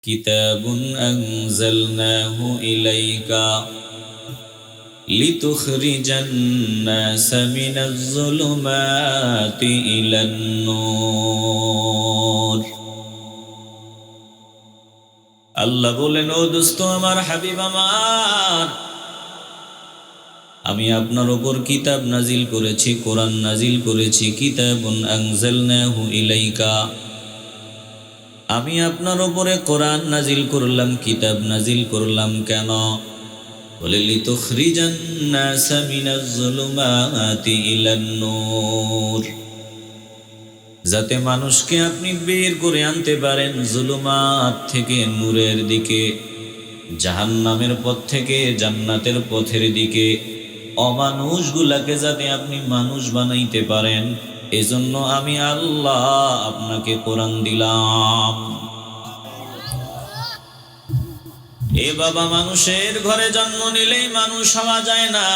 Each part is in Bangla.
কিতাবুন আনজালনাহু ইলাইকা লিতুখরিজান নাসা মিনাজ যুলুমাতি ইলান নূর। আল্লাহ বলেন, ও দোস্ত আমার, হাবিব আমার, আমি আপনার উপর কিতাব নাজিল করেছি, কোরআন নাজিল করেছি। কিতাবুন আনজালনাহু ইলাইকা, আমি আপনার উপরে কোরআন নাজিল করলাম, কিতাব নাজিল করলাম। কেন? বলে লিতুখরিজান নাসা মিনাজ যুলুমাতি ইলান নূর, যাতে মানুষকে আপনি বের করে আনতে পারেন জুলুমাত থেকে নূরের দিকে, জাহান্নামের পথ থেকে জান্নাতের পথের দিকে। অমানুষগুলাকে যাতে আপনি মানুষ বানাইতে পারেন, এজন্য আমি আল্লাহ আপনাকে কোরআন দিলাম। এ বাবা, মানুষের ঘরে জন্ম নিলেই মানুষ হওয়া যায় না,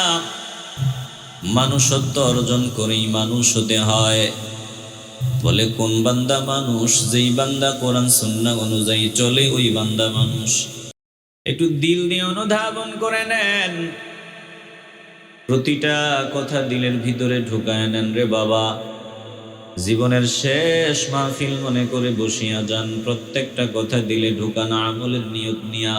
মানুষত্ব অর্জন করেই মানুষ হতে হয়। বলে কোন বান্দা মানুষ? যেই বান্দা কোরআন সুন্নাহ অনুযায়ী চলে, ওই বান্দা মানুষ। একটু দিল দিয়ে অনুধাবন করে নেন, প্রতিটা কথা দিলের ভিতরে ঢুকায় নেন রে বাবা। জীবনের শেষ মাহফিল মনে করে বসিয়া যান, প্রত্যেকটা কথা দিলে ঢুকানো, আমলের নিয়ত নিয়া।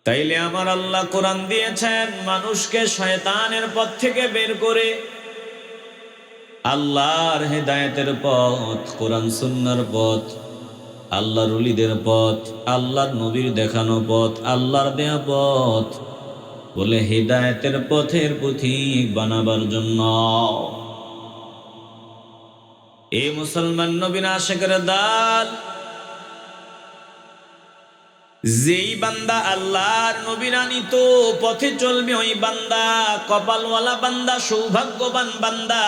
তাইলে আমার আল্লাহ কোরআন দিয়েছেন মানুষকে শয়তানের পথ থেকে বের করে আল্লাহর হেদায়েতের পথ, কোরআন সুন্নাহর পথ, আল্লাহর ওলিদের পথ, আল্লাহর নবীর দেখানো পথ, আল্লাহর দেয়া পথ, বলে হেদায়েতের পথের পথিক বানাবার জন্য। এই মুসলমান নবীর আশিকের দল, যেই বান্দা আল্লাহর নবীর আনিত পথে চলবে, ওই বান্দা কপালওয়ালা বান্দা, সৌভাগ্যবান বান্দা।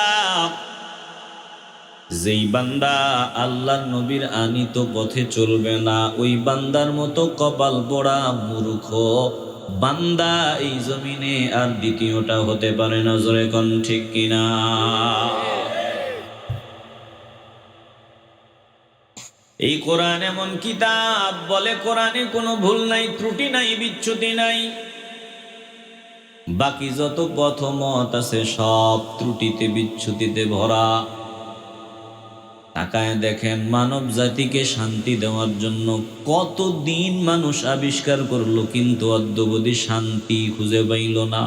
যেই বান্দা আল্লাহর নবীর আনিত পথে চলবে না, ওই বান্দার মতো কপাল পোড়া মূর্খ বান্দা এই জমিনে আর দ্বিতীয়টা হতে পারে না। জোরে কোন ঠিক কিনা? এই কোরআন এমন কিতাব, বলে কোরআনে কোনো ভুল নাই, ত্রুটি নাই, বিচ্যুতি নাই। বাকি যত পথ মত আছে সব ত্রুটিতে বিচ্যুতিতে ভরা। তাকায় দেখেন, মানব জাতিকে শান্তি দেওয়ার জন্য কতদিন মানুষ আবিষ্কার করলো, কিন্তু অদ্যবধি শান্তি খুঁজে পাইল না।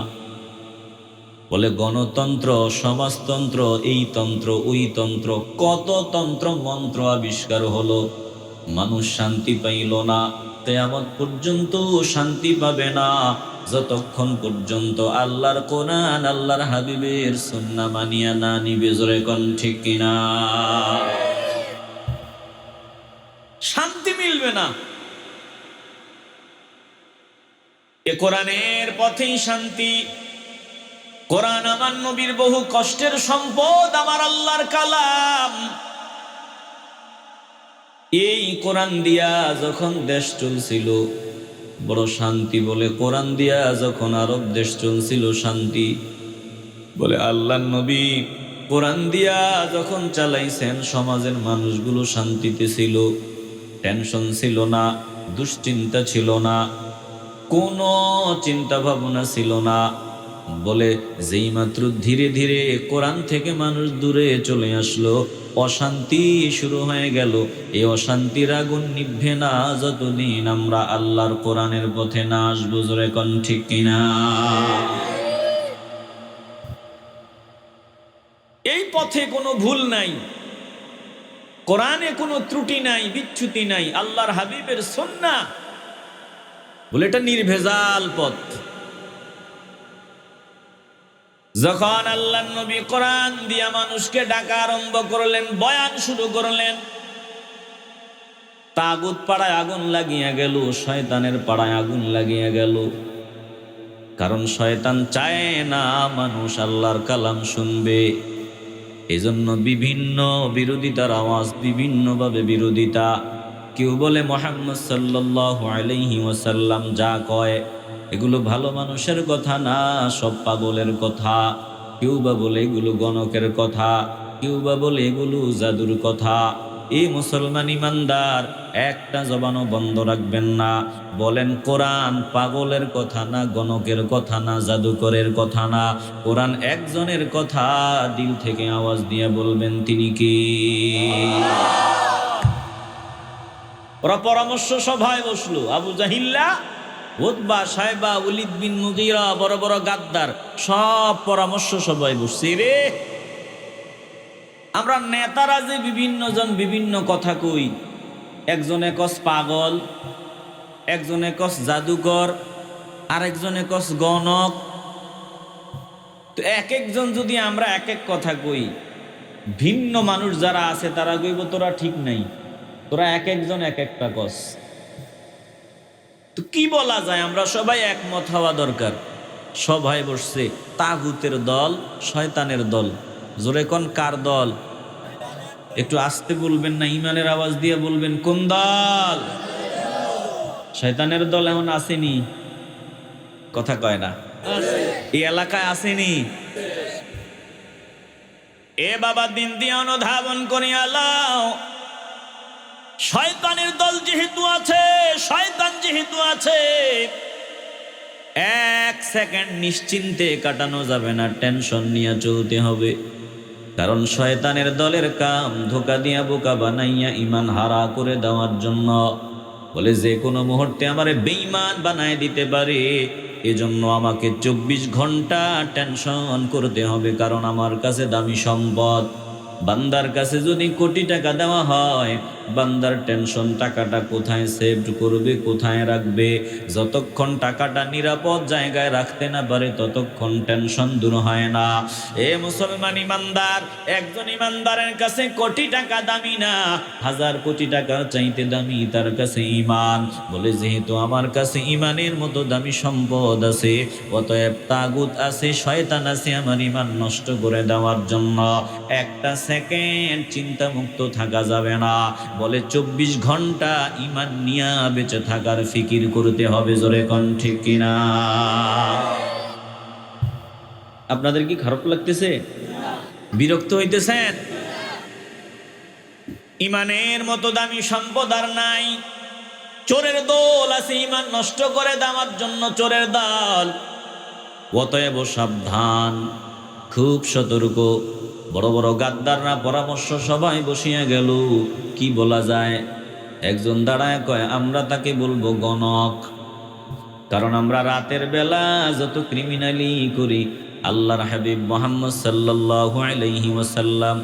বলে গণতন্ত্র, সমাজতন্ত্র, এই তন্ত্র, ওই তন্ত্র, কত তন্ত্র মন্ত্র আবিষ্কার হলো, মানুষ শান্তি পাইল না। কিয়ামত পর্যন্ত শান্তি পাবে না যতক্ষণ পর্যন্ত আল্লাহর কোরআন, আল্লাহর হাবিবের সুন্নাহ মানিয়া না নিবে। জোরে কোন ঠিক কিনা? শান্তি মিলবে না। এ কোরআনের পথেই শান্তি। কোরআন আমার নবীর বহু কষ্টের সম্পদ, আমার আল্লাহর কালাম। এই কোরআন দিয়া যখন দেশ চলছিল বড় শান্তি, বলে কোরআন দিয়া যখন আরব দেশ চলছিল শান্তি, বলে আল্লাহর নবী কোরআন দিয়া যখন চালাইছেন সমাজের মানুষগুলো শান্তিতে ছিল, টেনশন ছিল না, দুশ্চিন্তা ছিল না, কোনো চিন্তা ভাবনা ছিল না। বলে যেই মাত্র ধীরে ধীরে কোরআন থেকে মানুষ দূরে চলে আসলো, অশান্তি শুরু হয়ে গেল। এই অশান্তির আগুন নিভবে না যতদিন আমরা আল্লাহর কোরআনের পথে না আসবো। জোরে কোন ঠিক কিনা? এই পথে কোনো ভুল নাই, কোরআনে কোনো ত্রুটি নাই, বিচ্যুতি নাই। আল্লাহর হাবিবের সুন্নাহ বলে এটা নির্ভেজাল পথ। যখন আল্লাহর নবী কোরআন দিয়া মানুষকে ডাকা আরম্ভ করলেন, বয়ান শুরু করলেন, তাগুত পাড়ায় আগুন লাগিয়া গেল, শয়তানের পাড়ায় আগুন লাগিয়া গেল। কারণ শয়তান চায় না মানুষ আল্লাহর কালাম শুনবে। এজন্য বিভিন্ন বিরোধিতার আওয়াজ, বিভিন্নভাবে বিরোধিতা। কেউ বলে মুহাম্মদ সাল্লাল্লাহু আলাইহি ওয়াসাল্লাম যা কয় এগুলো ভালো মানুষের কথা না, সব পাগলের কথা। কেউ বা বলে এগুলো গণকের কথা, কেউ বা বলে এগুলো জাদুর কথা। এই মুসলমান ইমানদার একটা জবানও বন্ধ রাখবেন না। বলেন কোরআন পাগলের কথা না, গণকের কথা না, জাদুকরের কথা না, কোরআন একজনের কথা। দিল থেকে আওয়াজ দিয়ে বলবেন তিনি কি? ওরা পরামর্শ সভায় বসলো, আবু জাহিল্লা, উতবা, সাইবা, ওয়ালিদ বিন মুগীরা, বড় বড় গাদ্দার সব পরামর্শ সভায় বসছে। রে আমরা নেতারা যে বিভিন্ন জন বিভিন্ন কথা কই, একজনে কস পাগল, একজনে কস জাদুকর, আরেকজনে কস গণক। তো এক একজন যদি আমরা এক এক কথা কই, ভিন্ন মানুষ যারা আছে তারা কইব তোরা ঠিক নাই, তোরা এক একজন এক একটা কস। তো কি বলা যায়? আমরা সবাই একমত হওয়া দরকার। সবাই বসছে, তাগুতের দল, শয়তানের দল। জোরে কোন কার দল? একটু আস্তে বলবেন না, ইমানের আওয়াজ দিয়ে বলবেন কোন দল? শয়তানের দল এখন আসেনি, কথা কয় না। এই এলাকায় আসেনি। এ বাবা দিন দিয়ে অনুধাবন করিয়া লাও, শয়তানের দল যেহেতু আছে, শয়তান যেহেতু আছে, এক সেকেন্ড নিশ্চিন্তে কাটানো যাবে না, টেনশন নিয়ে চলতে হবে। কারণ শয়তানের দলের কাম ধোকা দিয়া বোকা বানাইয়া ইমান হারা করে দেওয়ার জন্য। বলে যে কোনো মুহূর্তে আমারে বেঈমান বানায় দিতে পারে, এজন্য আমাকে 24 ঘন্টা টেনশন করতে হবে। কারণ আমার কাছে দামি সম্পদ। বান্দার কাছে যদি কোটি টাকা দেওয়া হয়, বান্দার টেনশন টাকাটা কোথায় সেভ করবে, কোথায় রাখবে। যতক্ষণ টাকাটা নিরাপদ জায়গায় রাখতে না পারে ততক্ষণ টেনশন দূর হয় না। এ মুসলমান ইমানদার, একজন ইমানদারের কাছে কোটি টাকা দামি না, 1000 কোটি টাকার চাইতে দামি তার কাছে ঈমান। বলে যেহেতু আমার কাছে ঈমানের মতো দামি সম্পদ আছে, অতএব তাগুত আছে, শয়তান আছে আমার ঈমান নষ্ট করে দেওয়ার জন্য। একটা সেকেন্ড চিন্তা মুক্ত থাকা যাবে না। বলে 24 ঘন্টা ঈমান নিয়া বেঁচে থাকার ফিকির করতে হবে। জোরে কোন ঠিক কিনা? আপনাদের কি খারাপ লাগতেছে? বিরক্ত হইতেছেন? ঈমানের মতো দামি সম্পদ আর নাই। চোরের দল আছে ঈমান নষ্ট করে দেওয়ার জন্য, চোরের দল। অতএব সাবধান, খুব সতর্ক। বড় বড় গাদ্দাররা পরামর্শ সবাই বসিয়া গেল। কি বলা যায়? একজন দাঁড়ায় কয় আমরা তাকে বলবো গণক। কারণ আমরা রাতের বেলা যত ক্রিমিনালি করি, আল্লাহর হাবিব মুহাম্মদ সাল্লাল্লাহু আলাইহি ওয়াসাল্লাম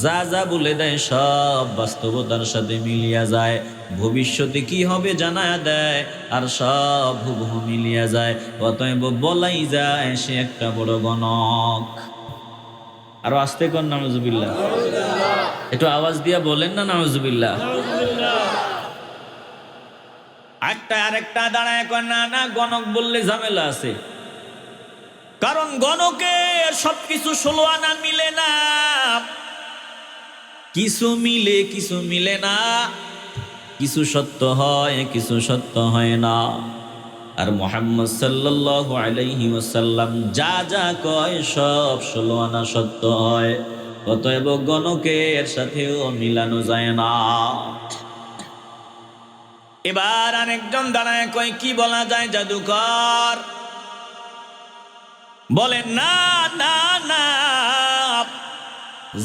যা যা বলে দেয় সব বাস্তবতার সাথে মিলিয়া যায়। ভবিষ্যতে কি হবে জানায়া দেয়, আর সব হুবহু মিলিয়া যায়। অতএব বলাই যায় সে একটা বড় গণক। আরো আস্তে কর নাউজুবিল্লাহ। একটু আওয়াজ দিয়া বলেন না নাউজুবিল্লাহ। আরেকটা দাঁড়ায় কয় না না, গণক বললে ঝামেলা আছে। কারণ গণকের সবকিছু 16 আনা মিলে না, কিছু মিলে কিছু মিলে না, কিছু সত্য হয় কিছু সত্য হয় না। আর মুহাম্মদ সাল্লাল্লাহু আলাইহি ওয়াসাল্লাম যা যা কয় সব 16 আনা সত্য হয়। অতএব গণকের সাথেও মিলানো যায় না। এবার আরেকজন দাঁড়ায় কয় কি বলা যায়? জাদুকর। বলেন না না না,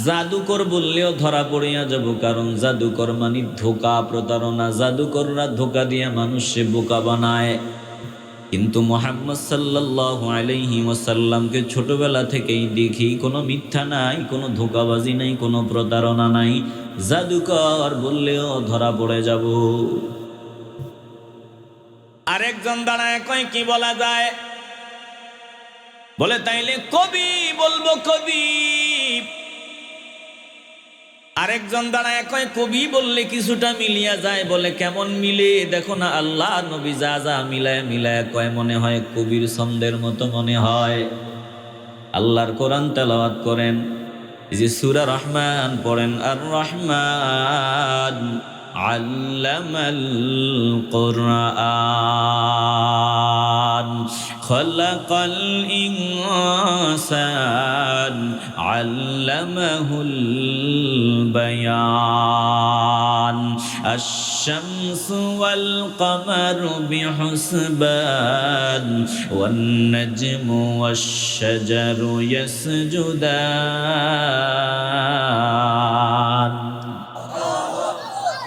জাদুকর বললেও ধরা পড়িয়া যাব। কারণ জাদুকর মানে ধোকা, প্রতারণা। জাদুকররা ধোকা দিয়ে মানুষকে বোকা বানায়। কিন্তু মুহাম্মদ সাল্লাল্লাহু আলাইহি ওয়াসাল্লামকে ছোটবেলা থেকেই দেখি কোনো মিথ্যা নাই, কোনো ধোকাবাজি নাই, কোনো প্রতারণা নাই। জাদুকর বললেও ধরা পড়ে যাব। আরেকজন দাঁড়ায় কয় কি বলা যায়? বলে তাইলে কবি বলবো, কবি। আরেকজন দাঁড়ায় কয় কবি বললে কিছুটা মিলিয়া যায়। বলে কেমন মিলে? দেখো না আল্লাহ নবী যা যা মিলায় মিলায় কয়, মনে হয় কবির ছন্দের মতো মনে হয়। আল্লাহর কোরআন তেলাওয়াত করেন, এই যে সূরা রহমান পড়েন, আর রহমান আল্লামাল কোরআন খলাকাল ইনসান আল্লামাহুল বায়ান আশ-শামসু ওয়াল কামারু বিহুসবান ওয়ান নাজমু ওয়াশ-শাজারু ইয়াসজুদান।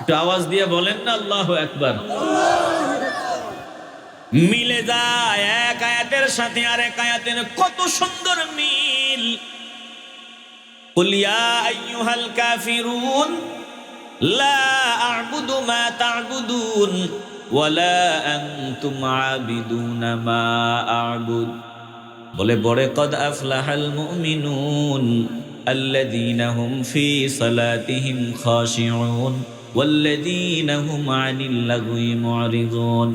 একটু আওয়াজ দিয়ে বলেন না আল্লাহু আকবার। মিলে যায় এক আয়াতের সাথে আরেক আয়াতের, কত সুন্দর মিল। কুল ইয়া আইয়ুহাল কাফিরুন লা আ'বুদু মা তা'বুদুন ওয়ালা আনতুম আবিদুনা মা আ'বুদ। বলে বড়ে কদ আফলাহাল মুমিনুন আল্লাযীনা হুম ফি সালাতিহিম খাশিউন ওয়াল্লাযীনা হুম আনিল লাগwi মু'রিদুন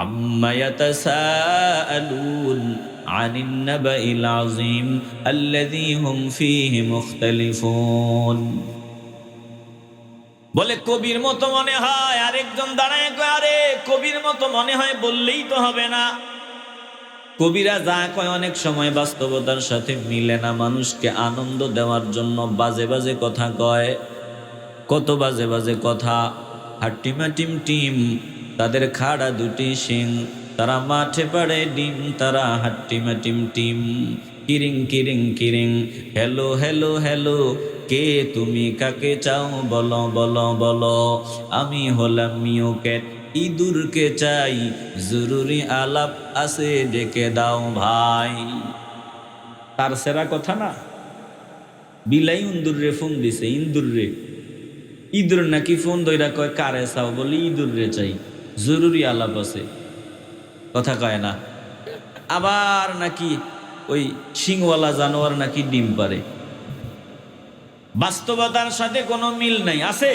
আম্মা ইয়াতাসাআলুন আনিন নাবাইল আযীম আল্লাযী হুম ফীহি মুখতালিফুন। বলে কবির মতো মনে হয়, আরেকজন দাঁড়ায় কয় আরে কবির মতো মনে হয় বললেই তো হবে না। কবিরা যা কয় অনেক সময় বাস্তবতার সাথে মিলে না, মানুষকে আনন্দ দেওয়ার জন্য বাজে বাজে কথা কয়। কত বাজে বাজে কথা। হাট্টিমা টিম টিম, তাদের খাড়া দুটি শিং, তারা মাঠে পাড়ে ডিম, তারা হাট্টিমা টিম টিম। কিরিং কিরিং কিরিং, হ্যালো হ্যালো হ্যালো, কে তুমি কাকে চাও বলো বলো বলো। আমি হলাম মিউকেট, ইঁদুরকে চাই, জরুরি আলাপ আছে ডেকে দাও ভাই। তার সেরা কথা না। বিলাই ইন্দুর রে ফোন দিছে, ইন্দুর রে। ইঁদুর নাকি ফোন দইরা কয় কারে চাও, বলি ইঁদুর রে চাই, জরুরি আলাপ আছে। কথা কয় না। আবার নাকি ওই শিংওয়ালা জানোয়ার নাকি ডিম পারে। বাস্তবতার সাথে কোনো মিল নাই। আছে?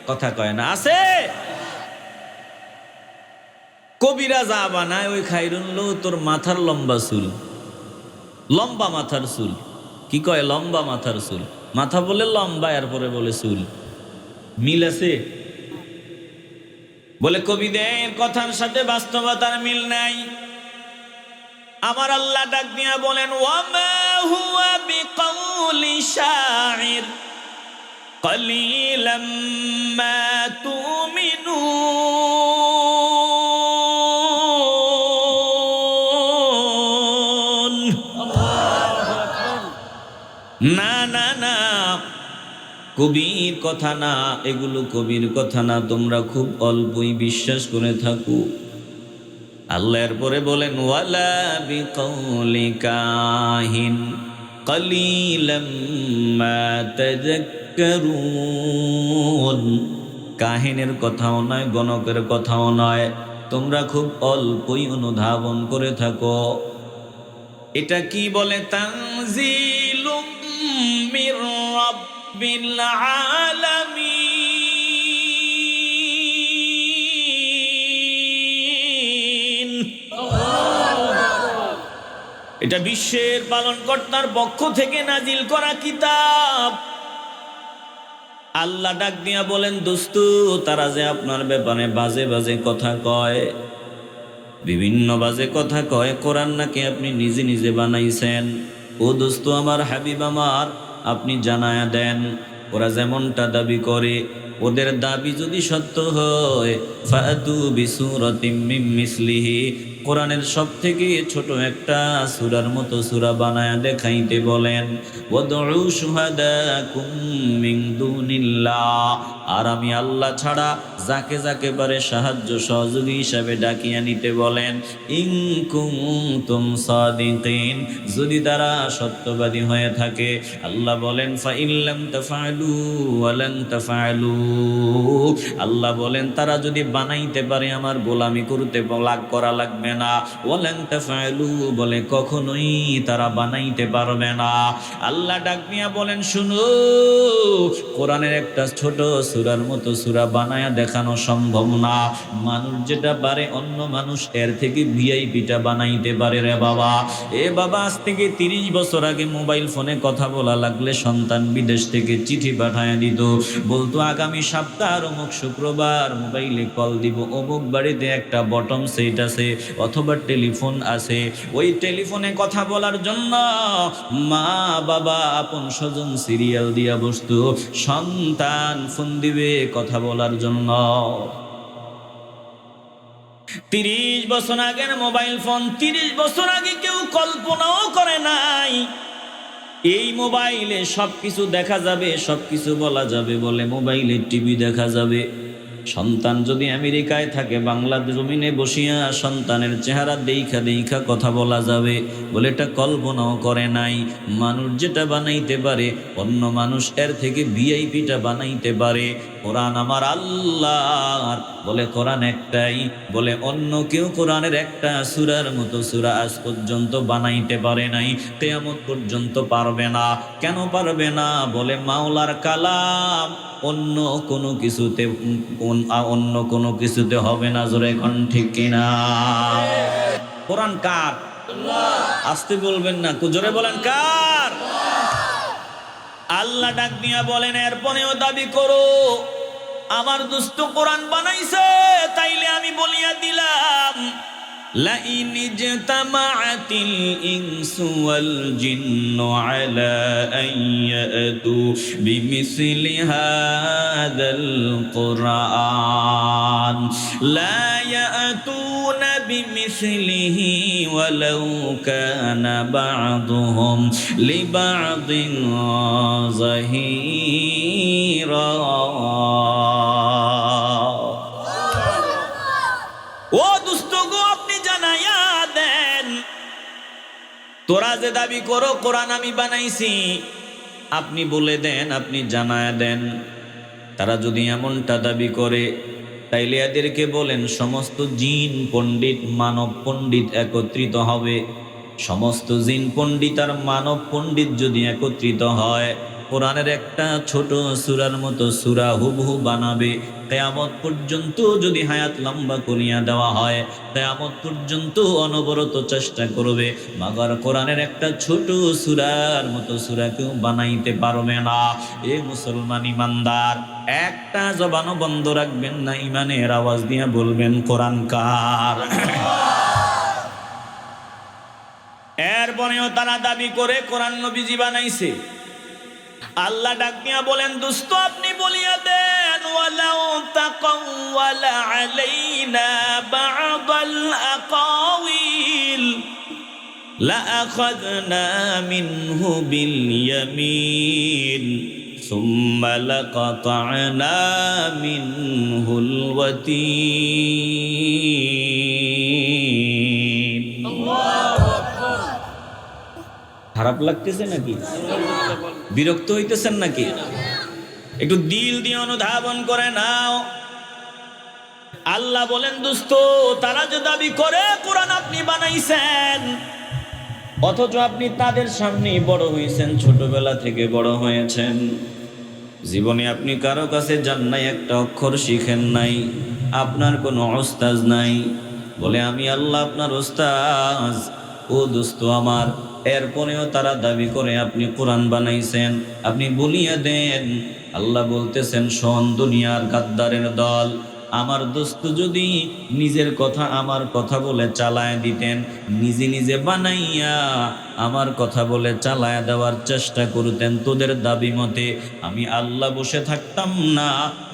কথা কয় না। আছে? কবিরা যা বানায় ওই খাইরুন তোর মাথার লম্বা চুল, লম্বা মাথার চুল। কি কয়? লম্বা মাথার চুল। মাথা বলে লম্বা, এরপরে বলে চুল। মিল আছে? বলে কবিদের কথার সাথে বাস্তবতার মিল নাই। আমার আল্লাহ ডাক দিয়া বলেন ওয়ামা হুয়া বিকাউলি শাইর কলিলাম মা তুমিনুন। না না না, কবির কথা না, এগুলো কবির কথা না, তোমরা খুব অল্পই বিশ্বাস করে থাকো। আল্লাহর পরে বলেন ওয়ালা বিকাউলি কাহিন কলিলাম মা তাযাক্কারুন। কাহিনের কথাও নয়, গণকের কথাও নয়, তোমরা খুব অল্পই অনুধাবন করে থাকো। এটা কি বলে? তানজিলুম মির রাব্বিল আলামিন। এটা বিশ্বের পালনকর্তার পক্ষ থেকে নাজিল করা কিতাব। আল্লাহ ডাক দিয়া বলেন দোস্ত, তারা যে আপনার ব্যাপারে বাজে বাজে কথা কয়, বিভিন্ন বাজে কথা কয়, কোরআন নাকি আপনি নিজে নিজে বানাইছেন। ও দোস্ত আমার, হাবিব আমার, আপনি জানায়া দেন ওরা যেমনটা দাবি করে, ওদের দাবি যদি সত্য হয়, ফাতু বিসূরাতিম মিন মিসলিহি, কোরআনের সব থেকে ছোট একটা সূরার মতো সূরা বানায়া দেখাইতে বলেন। ওয়াদউ শুহাদাকুম মিন দুনিল্লাহ, আর আমি আল্লাহ ছাড়া যাকে যাকে পারে সাহায্য সহযোগী হিসাবে ডাকিয়া নিতে বলেন। ইন কুনতুম সাদিকিন, যদি তারা সত্যবাদী হয়ে থাকে। আল্লাহ বলেন ফা ইল্লাম তাফআলু ওয়া লান তাফআলু, আল্লাহ বলেন তারা যদি বানাইতে পারে আমার গোলামি করতে করা লাগবে না। ওয়া লান তাফআলু, বলে কখনোই তারা বানাইতে পারবে না। আল্লাহ ডাক দিয়া বলেন শুনো, কোরআনের একটা ছোট সূরার মতো সূরা বানায়া দেখানো সম্ভব না। মানুষ যেটা পারে অন্য মানুষ এর থেকে ভিআইপিটা বানাইতে পারে রে বাবা। এ বাবা, আজ থেকে 30 বছর আগে মোবাইল ফোনে কথা বলা লাগলে সন্তান বিদেশ থেকে চিঠি পাঠায়া দিত, বলতো আগামী সপ্তাহ অমুক শুক্রবার মোবাইলে কল দিব, অমুক বাড়িতে একটা বটম সেট আছে, অথবা টেলিফোন আছে, ওই টেলিফোনে কথা বলার জন্য মা বাবা আপন স্বজন সিরিয়াল দিয়া বসতো, সন্তান ফোন দিবে কথা বলার জন্য। 30 বছর আগের মোবাইল ফোন, 30 বছর আগে কেউ কল্পনাও করে নাই এই মোবাইলে সবকিছু দেখা যাবে, সবকিছু বলা যাবে বলে মোবাইলে টিভি দেখা যাবে। সন্তান যদি আমেরিকায় থাকে, বাংলা জমিনে বসিয়া সন্তানের চেহারা দেইখা দেইখা কথা বলা যাবে বলে এটা কল্পনাও করে নাই। মানুষ যেটা বানাইতে পারে অন্য মানুষ এর থেকে ভিআইপিটা বানাইতে পারে। কোরআন আমার আল্লাহর, বলে কোরআন একটাই, বলে অন্য কেউ কোরআনের একটা সূরার মতো সূরা আজ পর্যন্ত বানাইতে পারে নাই, কিয়ামত পর্যন্ত পারবে না। কেন পারবে না? বলে মাওলার কালাম অন্য কোনো কিছুতে হবে না। জোরে কোন ঠিক কিনা? কোরআন কার? আসতে বলবেন না, জোরে বলেন কার? আল্লাহ ডাক দিয়া বলেন, এরপরেও দাবি করো আমার দোস্ত কোরআন বানাইছে, তাইলে আমি বলিয়া দিলাম লাইন ইজতামাআতিল ইনসু ওয়াল জিন্নু আলা আইয়াতু বিমিসলি হাযাল কুরআন লা ইয়াতুনা বিমিসলিহি ওয়ালাউ কানা বা'দুহুম লিবা'দিন যাহিরা। ও দোস্ত গো, আপনি জানাইয়া দেন, তোরা যে দাবি করো কোরআন আমি বানাইছি, আপনি বলে দেন, আপনি জানায়া দেন। তারা যদি এমনটা দাবি করে তাইলে এদেরকে বলেন সমস্ত জিন পণ্ডিত মানব পণ্ডিত একত্রিত হবে। সমস্ত জিন পণ্ডিত আর মানব পণ্ডিত যদি একত্রিত হয়, কোরআনের একটা ছোট সূরার মতো সূরা হুবহু বানাবে। কিয়ামত পর্যন্ত যদি হায়াত লম্বা করিয়া দেওয়া হয়, কিয়ামত পর্যন্ত অনবরত চেষ্টা করবে, মাগার কোরআনের একটা ছোট সূরার মতো সূরা কেউ বানাইতে পারবে না। এ মুসলমান ইমানদার, একটা জবানও বন্ধ রাখবেন না, ইমানের আওয়াজ দিয়ে বলবেন কোরআন কার? এরপরেও তারা দাবি করে কোরআন নবীজি বানাইছে। আল্লাহ ডাক দিয়া বলেন, দোস্ত আপনি বলিয়া দেন ওয়ালাউ তাকাওয়ালা আলাইনা বা'দাল আকাওয়িল লাআখাযনা মিনহু বিল ইয়ামিন সুম্মা লাকাতা'না মিনহুল ওয়াতিন। খারাপ লাগতেছে নাকি? বিরক্ত হইতেছেন নাকি? একটু দিল দিয়ে অনুধাবন করে নাও। আল্লাহ বলেন, দোস্ত তারা যে দাবি করে কোরআন আপনি বানাইছেন, অথচ আপনি তাদের সামনে বড় হয়েছেন, ছোটবেলা থেকে বড় হয়েছেন, জীবনে আপনি কারো কাছে যান নাই, একটা অক্ষর শিখেন নাই, আপনার কোনো ওস্তাদ নাই। বলে আমি আল্লাহ আপনার ওস্তাদ। ও দোস্ত আমার, এরপরেও তারা দাবি করে আপনি কোরআন বানাইছেন, আপনি বলিয়া দেন। আল্লাহ বলতেছেন, শোন দুনিয়ার গাদ্দারের দল, আমার দোস্ত যদি নিজের কথা আমার কথা বলে চালায় দিতেন, নিজে নিজে বানাইয়া আমার কথা বলে চালায় দেওয়ার চেষ্টা করতেন তোদের দাবি মতে, আমি আল্লাহ বসে থাকতাম না।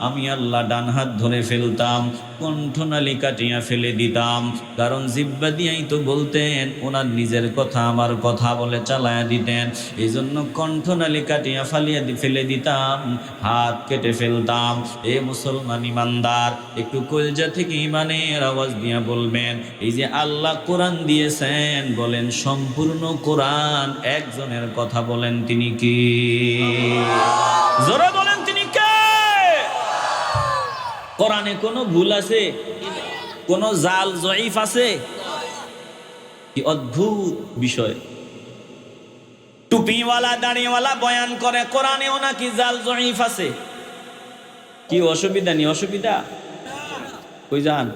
আমি আল্লাহ ডান হাত ধরে ফেলতাম, কণ্ঠনালী কাটিয়া ফেলে দিতাম। কারণ জিহ্বা দিয়াই তো বলতেন, ওনার নিজের কথা আমার কথা বলে চালায়া দিতেন, এই জন্য কণ্ঠনালী কাটিয়া ফেলে দিতাম, হাত কেটে ফেলতাম। এ মুসলমান ইমানদার, একটু কলজা থেকে ইমানের আওয়াজ দিয়া বলবেন, এই যে আল্লাহ কোরআন দিয়েছেন, বলেন সম্পূর্ণ কোরআন একজনের কথা, বলেন তিনি কি? জোরে বলেন তিনি কে? কোরআনে কোনো ভুল আছে? কোনো জাল জয়ীফ আছে? কি অদ্ভুত বিষয়! টুপিওয়ালা দাড়িওয়ালা বয়ান করে কোরআনেও নাকি জাল জয়ীফ আছে। কি অসুবিধা নেই? অসুবিধা কই যান?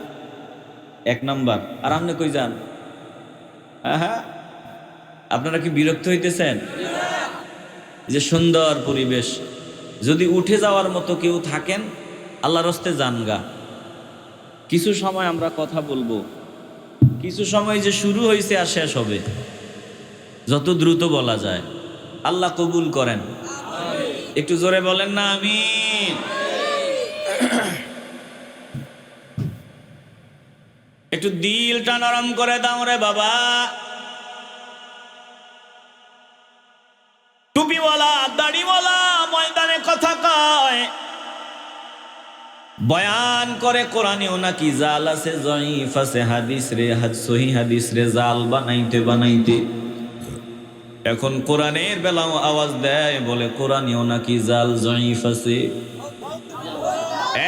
এক নাম্বার। আর আপনি কই যান? হ্যাঁ, আপনারা কি বিরক্ত হইতেছেন? যে সুন্দর পরিবেশ, যদি উঠে যাওয়ার মতো কেউ থাকেন, আল্লাহর হস্তে যান গা। কিছু সময় আমরা কথা বলবো, কিছু সময় যে শুরু হয়েছে আর শেষ হবে, যত দ্রুত বলা যায়। আল্লাহ কবুল করেন। একটু জোরে বলেন না আমিন। একটু দিলটা নরম করে দাও রে বাবা। টুপিওয়ালা দাড়িওয়ালা ময়দানে কথা কয়, বয়ান করে কোরআনেও নাকি জাল আছে, জয়ীফ আছে, হাদিস রে সহিহ হাদিস রে জাল বানাইতে বানাইতে এখন কোরআনের বেলাও আওয়াজ দেয়, বলে কোরআনেও নাকি জাল জয়ীফ আছে।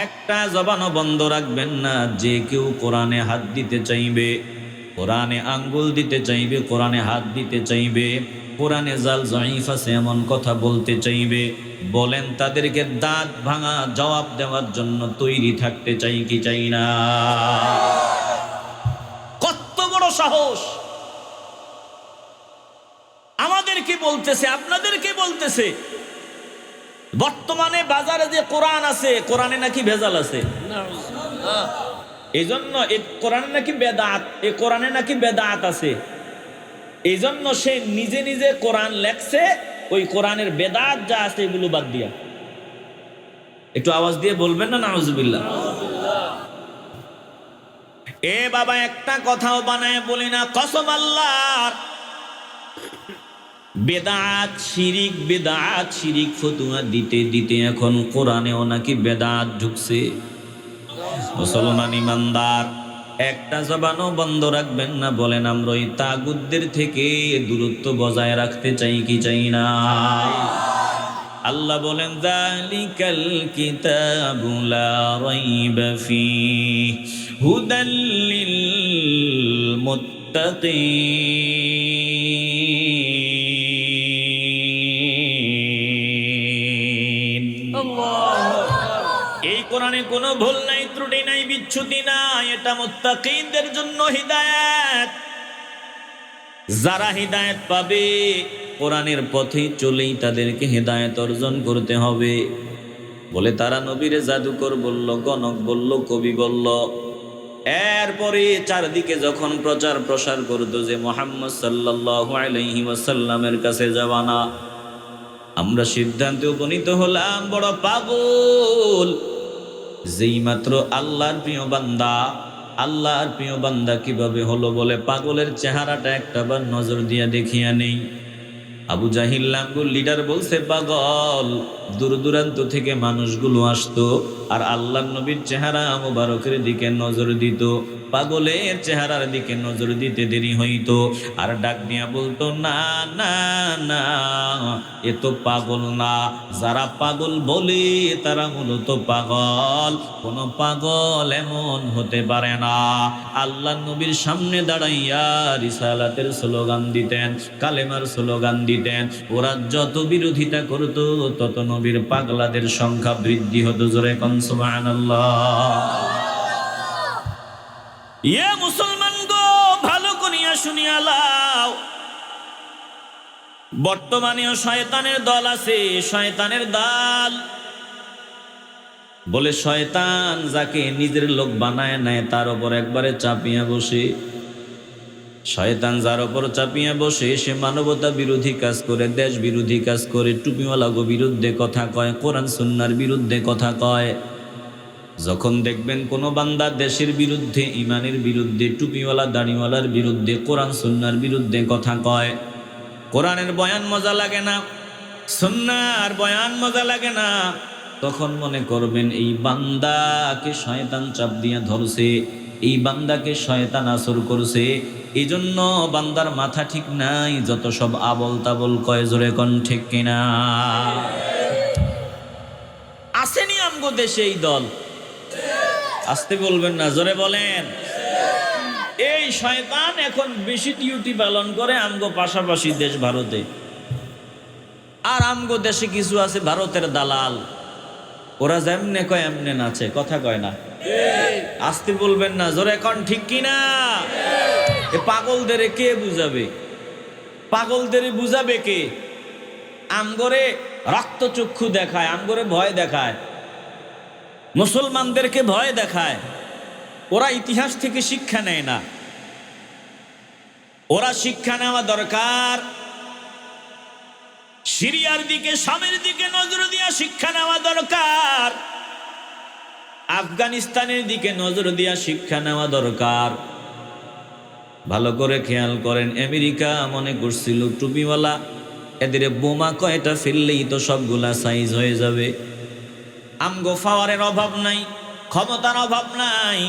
একটা জবানও বন্ধ রাখবেন না। যে কেউ কোরআনে হাত দিতে চাইবে, কোরআনে আঙ্গুল দিতে চাইবে, কোরআনে হাত দিতে চাইবে, কোরআনে জাল জয়ীফ আছে এমন কথা বলতে চাইবে, বলেন তাদেরকে দাঁত ভাঙা জবাব দেওয়ার জন্য তৈরি থাকতে চাই কি চাই না? কত বড় সাহস! আমাদেরকে বলতেছে, আপনাদেরকে বলতেছে বর্তমানে বাজারে যে কোরআন আছে, কোরআনে নাকি ভেজাল আছে। এই জন্য কোরআনে নাকি বেদাত, এই কোরআনে নাকি বেদাত আছে। এই জন্য সে নিজে নিজে কোরআন লেখছে, ওই কোরআনের বেদাত যা আছে এগুলো বাদ দিয়া। একটু আওয়াজ দিয়ে বলবেন না নাউজুবিল্লাহ। এ বাবা, একটা কথাও বানায় বলি না, কসম আল্লাহর। বেদাত শিরিক, বেদাত শিরিক ফতুয়া দিতে দিতে এখন কোরআনেও নাকি বেদাত ঢুকছে। মুসলমান ইমানদার, একটা জবানও বন্ধ রাখবেন না। বলেন আমরা ওই তাগুতদের থেকে দূরত্ব বজায় রাখতে চাই কি চাই না? আল্লাহ বলেন, যালিকাল কিতাবু লা রাইবা ফীহি হুদাল লিল মুত্তাকিন। এই কোরআনে কোনো ভুল নাই, ত্রুটি নাই, বিচ্যুতি নাই। এটা মুত্তাকিনদের জন্য হিদায়াত। যারা হিদায়াত পাবে, কোরআনের পথে চলেই তাদেরকে হিদায়াত অর্জন করতে হবে। বলে তারা নবীরে জাদুকর বলল, গণক বলল, কবি বলল। এরপরে চারদিকে যখন প্রচার প্রসার করতো যে মুহাম্মদ সাল্লাল্লাহু আলাইহি ওয়াসাল্লামের কাছে যাওয়া না, আমরা সিদ্ধান্তে উপনীত হলাম বড় পাগল। যেই মাত্র আল্লাহর প্রিয় বান্দা, আল্লাহর প্রিয় বান্দা কিভাবে হলো? বলে পাগলের চেহারাটা একটাবার নজর দিয়া দেখিয়া নেই। আবু জাহিল লাঙ্গুল লিডার বলছে, পাগল। দূর দূরান্ত থেকে মানুষগুলো আসতো আর আল্লাহর নবীর চেহারা মুবারকের দিকে নজর দিত। পাগলের চেহারার দিকে নজর দিতে দেরি হইতো, আর ডাক দিয়া বলতো, না না না, এ তো পাগল না। যারা পাগল বলে তারা মূলত পাগল। কোন পাগল এমন হতে পারে না। আল্লাহর নবীর সামনে দাঁড়াইয়া রিসালাতের স্লোগান দিতেন, কালেমার স্লোগান দিতেন। ওরা যত বিরোধিতা করত, তত নবীর পাগলাদের সংখ্যা বৃদ্ধি হতো। জোরে কোন সুবহানাল্লাহ। ইয়ে মুসলমান গো, ভালো করিয়া শুনিয়া লাও। বর্তমানেও শয়তানের দল আছে, শয়তানের দল। বলে শয়তান যাকে নিজের লোক বানায় নেয়, তার উপর একবারে চাপিয়া বসে। শয়তান যার উপর চাপিয়া বসে, সে মানবতা বিরোধী কাজ করে, দেশ বিরোধী কাজ করে, টুপিওয়ালা গো বিরুদ্ধে কথা কয়, কোরআন সুন্নাহর বিরুদ্ধে কথা কয়। যখন দেখবেন কোনো বান্দা দেশের বিরুদ্ধে, ইমানের বিরুদ্ধে, টুপিওয়ালা দাড়িওয়ালার বিরুদ্ধে, কোরআন সুন্নাহর বিরুদ্ধে কথা কয়, কোরআনের বয়ান মজা লাগে না, সুন্নাহর বয়ান মজা লাগে না, তখন মনে করবেন এই বান্দাকে শয়তান চাপ দিয়ে ধরছে, এই বান্দাকে শয়তান আসর করছে। এই জন্য বান্দার মাথা ঠিক নাই, যত সব আবল তাবল কয়। জোরে কোন ঠিক কিনা? আসেনি আমগো দেশে এই দল? আসতে বলবেন না, জোরে বলেন। এই শয়তান এখন বেশি ডিউটি পালন করে আমগো পাশাপাশি দেশ ভারতে। আর আমগো দেশে কিছু আছে ভারতের দালাল, ওরা যেমনে কয় এমনে নাচে, কথা কয় না। আসতে বলবেন না, জোরে কোন ঠিক কিনা? এ পাগলদের কে বুঝাবে? পাগলদের বুঝাবে কে? আমগরে রক্তচক্ষু দেখায়, আমগরে ভয় দেখায়, মুসলমানদেরকে ভয় দেখায়। ওরা ইতিহাস থেকে শিক্ষা নেয় না। ওরা শিক্ষা নেওয়া দরকার। সিরিয়ার দিকে, শামের দিকে নজর দিয়া শিক্ষা নেওয়া দরকার। আফগানিস্তানের দিকে নজর দিয়া শিক্ষা নেওয়া দরকার। ভালো করে খেয়াল করেন, আমেরিকা মনে করছিল টুপিওয়ালা এদের বোমা কয়টা ফেললেই তো সবগুলা সাইজ হয়ে যাবে। আমগো পাওয়ারের অভাব নাই, ক্ষমতার অভাব নাই,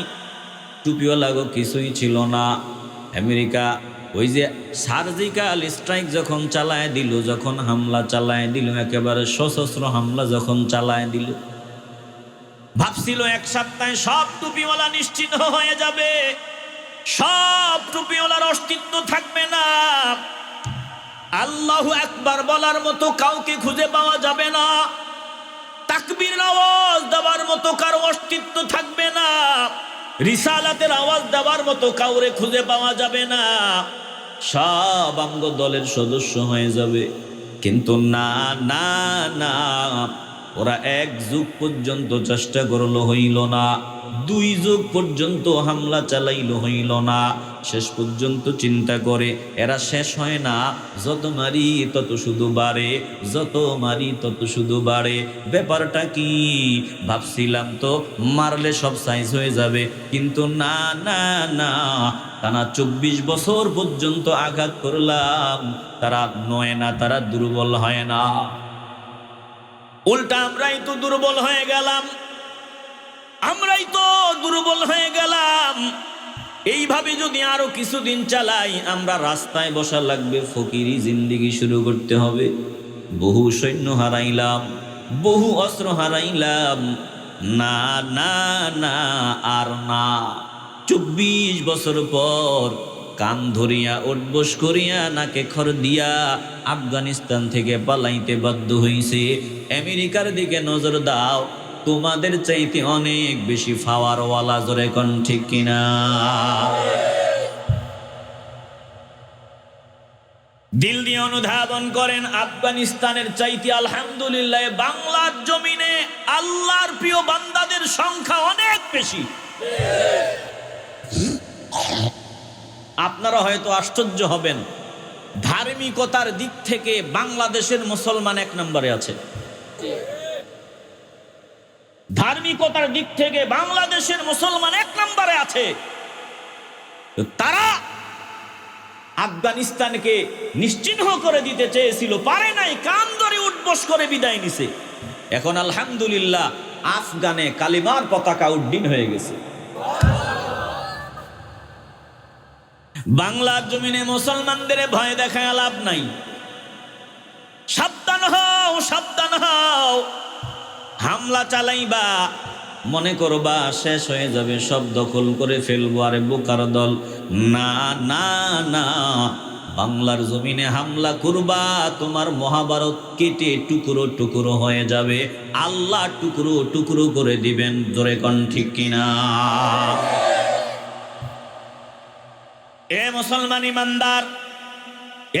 টুপিওয়ালা গো কিছুই ছিল না। আমেরিকা ওই যে সার্জিক্যাল স্ট্রাইক যখন চালায় দিল, যখন হামলা চালায় দিল, একেবারে সশস্ত্র হামলা যখন চালায় দিল, ভাবছিল এক সপ্তাহে সব টুপিওয়ালা নিশ্চিহ্ন হয়ে যাবে, সব টুপিওয়ালার অস্তিত্ব থাকবে না, আল্লাহু আকবার বলার মতো কাউকে খুঁজে পাওয়া যাবে না, তাকবীরের আওয়াজ দেওয়ার মতো কারো অস্তিত্ব থাকবে না, রিসালাতের আওয়াজ দেওয়ার মতো কাউরে খুঁজে পাওয়া যাবে না, সব আমগো দলের সদস্য হয়ে যাবে। কিন্তু না না না, ওরা এক যুগ পর্যন্ত চেষ্টা করলো, হইল না। 2 যুগ পর্যন্ত হামলা চালাইলো, হইল না। শেষ পর্যন্ত চিন্তা করে এরা শেষ হয় না, যত মারি তত শুধু বাড়ে, যত মারি তত শুধু বাড়ে। ব্যাপারটা কি? ভাবছিলাম তো মারলে সব সাইজ হয়ে যাবে, কিন্তু না না না, টানা 24 বছর পর্যন্ত আঘাত করলাম, তারা নয় না, তারা দুর্বল হয় না। উল্টা আমরাই তো দুর্বল হয়ে গেলাম, আমরাই তো দুর্বল হয়ে গেলাম। এইভাবে যদি আরো কিছুদিন চালাই, আমরা রাস্তায় বসা লাগবে, ফকিরি জিন্দেগি শুরু করতে হবে। বহু সৈন্য হারাইলাম, বহু অস্ত্র হারাইলাম, না না না, আর না। 24 বছর পর কান ধরিয়া উঠবস করিয়া নাকে খড় দিয়া আফগানিস্তান থেকে পালাইতে বাধ্য হইছে। আমেরিকার দিকে নজর দাও, তোমাদের চাইতে অনেক বেশি পাওয়ারওয়ালা, জোরে কোন ঠিক কিনা? দিল দিয়ে অনুধাবন করেন, আফগানিস্তানের চাইতে আলহামদুলিল্লাহ বাংলার জমিনে আল্লাহর প্রিয় বান্দাদের সংখ্যা অনেক বেশি। আপনারা হয়তো আশ্চর্য হবেন, ধার্মিকতার দিক থেকে বাংলাদেশের মুসলমান 1 নম্বরে আছে। ধার্মিকতার দিক থেকে বাংলাদেশের মুসলমান 1 নম্বরে আছে। তারা আফগানিস্তানকে নিশ্চিহ্ন করে দিতে চেয়েছিল, পারে নাই, কান ধরে উঠবস করে বিদায় নিছে। এখন আলহামদুলিল্লাহ আফগানে কালিমার পতাকা উড্ডীন হয়ে গেছে। বাংলার জমিনে মুসলমানদের ভয় দেখায় লাভ নাই। সাবধান হও, সাবধান হও। হামলা চালাইবা, মনে করবা শেষ হয়ে যাবে, সব দখল করে ফেলবো, আরে বোকার দল। না না না, বাংলার জমিনে হামলা করবা, তোমার মহাভারত কেটে টুকরো টুকরো হয়ে যাবে, আল্লাহ টুকরো টুকরো করে দিবেন, জোরে কোন ঠিক কিনা? এ মুসলমান ইমানদার,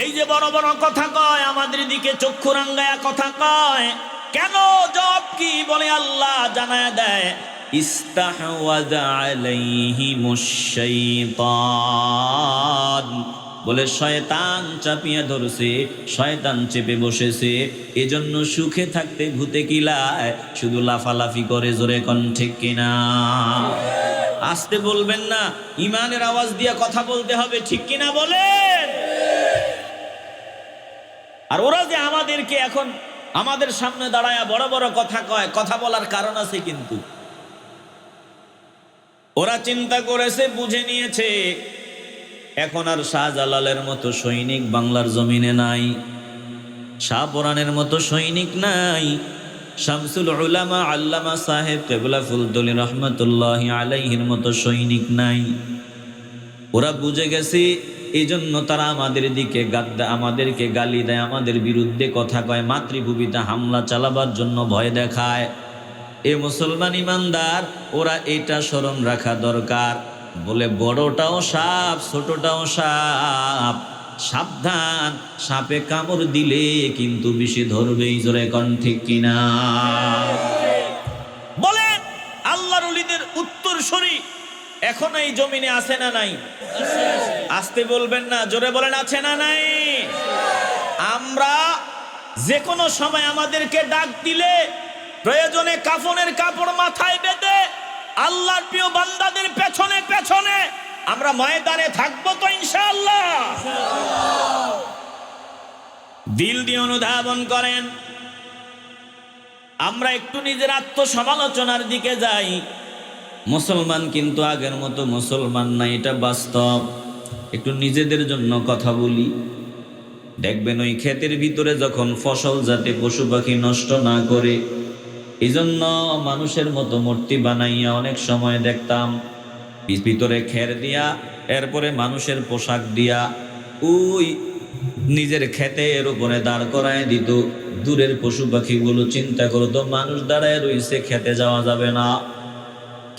এই যে বড় বড় কথা কয়, আমাদের দিকে চক্ষু রাঙ্গায়া কথা কয় কেন? জবাব কি? বলে আল্লাহ জানায় দেয়, ইস্তাহওয়াযা আলাইহিমুশ শাইতান, বলে শয়তান চাপিয়ে ধরছে, শয়তান চেপে বসেছে, এজন্য সুখে থাকতে ভূতে কিলায়, শুধু লাফালাফি করে, জোরে কোন ঠিক কিনা? আসতে বলবেন না, ইমানের আওয়াজ দিয়ে কথা বলতে হবে, ঠিক কিনা বলেন? আর ওরা যে আমাদেরকে এখন আমাদের সামনে দাঁড়ায় বড় বড় কথা কয়, কথা বলার কারণ আছে, কিন্তু ওরা চিন্তা করেছে, বুঝে নিয়েছে, এখন আর শাহজালালের মতো সৈনিক বাংলার জমিনে নাই, শাহপরানের মতো সৈনিক নাই, শামসুল উলামা আল্লামা সাহেব কেবলা ফুলতলি রহমতুল্লাহি আলাইহির মতো সৈনিক নাই। ওরা বুঝে গেছে, এই জন্য তারা আমাদের দিকে আমাদেরকে গালি দেয়, আমাদের বিরুদ্ধে কথা কয়, মাতৃভূমিতে হামলা চালাবার জন্য ভয় দেখায়। এ মুসলমান ইমানদার, ওরা এটা স্মরণ রাখা দরকার, বলে বড়টাও সাপ, ছোটটাও সাপ, সাবধান, সাপে কামড় দিলে কিন্তু বেশি ধরবেই, জোরে কোন ঠিক কিনা? বলেন আল্লাহর ওলিদের উত্তরসূরি এখন এই জমিনে আছে না নাই? আসতে বলবেন না, জোরে বলেন আছে না নাই? আমরা যে কোনো সময় আমাদেরকে ডাক দিলে প্রয়োজনে কাফনের কাপড় মাথায় বেঁধে আল্লাহর প্রিয় বান্দাদের পেছনে পেছনে আমরা ময়দানে থাকবো তো ইনশাআল্লাহ। দিল দিয়ে অনুধাবন করেন। আমরা একটু নিজের আত্মসমালোচনার দিকে যাই। মুসলমান কিন্তু আগের মতো মুসলমান না, এটা বাস্তব। একটু নিজেদের জন্য কথা বলি। দেখবেন ওই ক্ষেতের ভিতরে যখন ফসল যাতে পশু পাখি নষ্ট না করে, এই জন্য মানুষের মতো মূর্তি বানাইয়া অনেক সময় দেখতাম ভিতরে খের দিয়া, এরপরে মানুষের পোশাক দিয়া ওই নিজের ক্ষেতের উপরে দাঁড় করায় দিত। দূরের পশু পাখিগুলো চিন্তা করতো মানুষ দাঁড়ায় রইছে, খেতে যাওয়া যাবে না।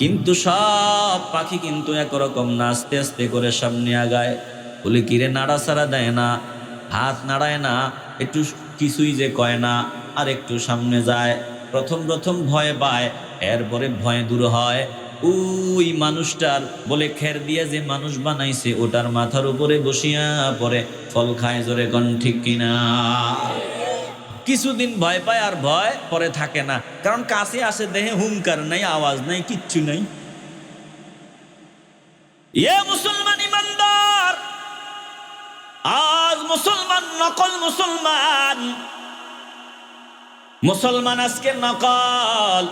কিন্তু সব পাখি কিন্তু একরকম না, আস্তে আস্তে করে সামনে আগায়। বলে কিরে নাড়াচাড়া দেয় না, হাত নাড়ায় না, একটু কিছুই যে কয় না, আর একটু সামনে যায়। প্রথম প্রথম ভয় পায়, এরপরে ভয় দূর হয়। ওই মানুষটার বলে খের দিয়ে যে মানুষ বানাইছে ওটার মাথার উপরে বসিয়া পরে ফল খায়। জোরে কোন ঠিক কিনা? কিছুদিন ভয় পায় আর ভয় পরে থাকে না, কারণ কাছে আসে দেহে হুঙ্কার নাই, আওয়াজ নাই, কিচ্ছু নাই। এ মুসলমান ইমানদার, আজ মুসলমান নকল মুসলমান। মুসলমান আজকে নকল।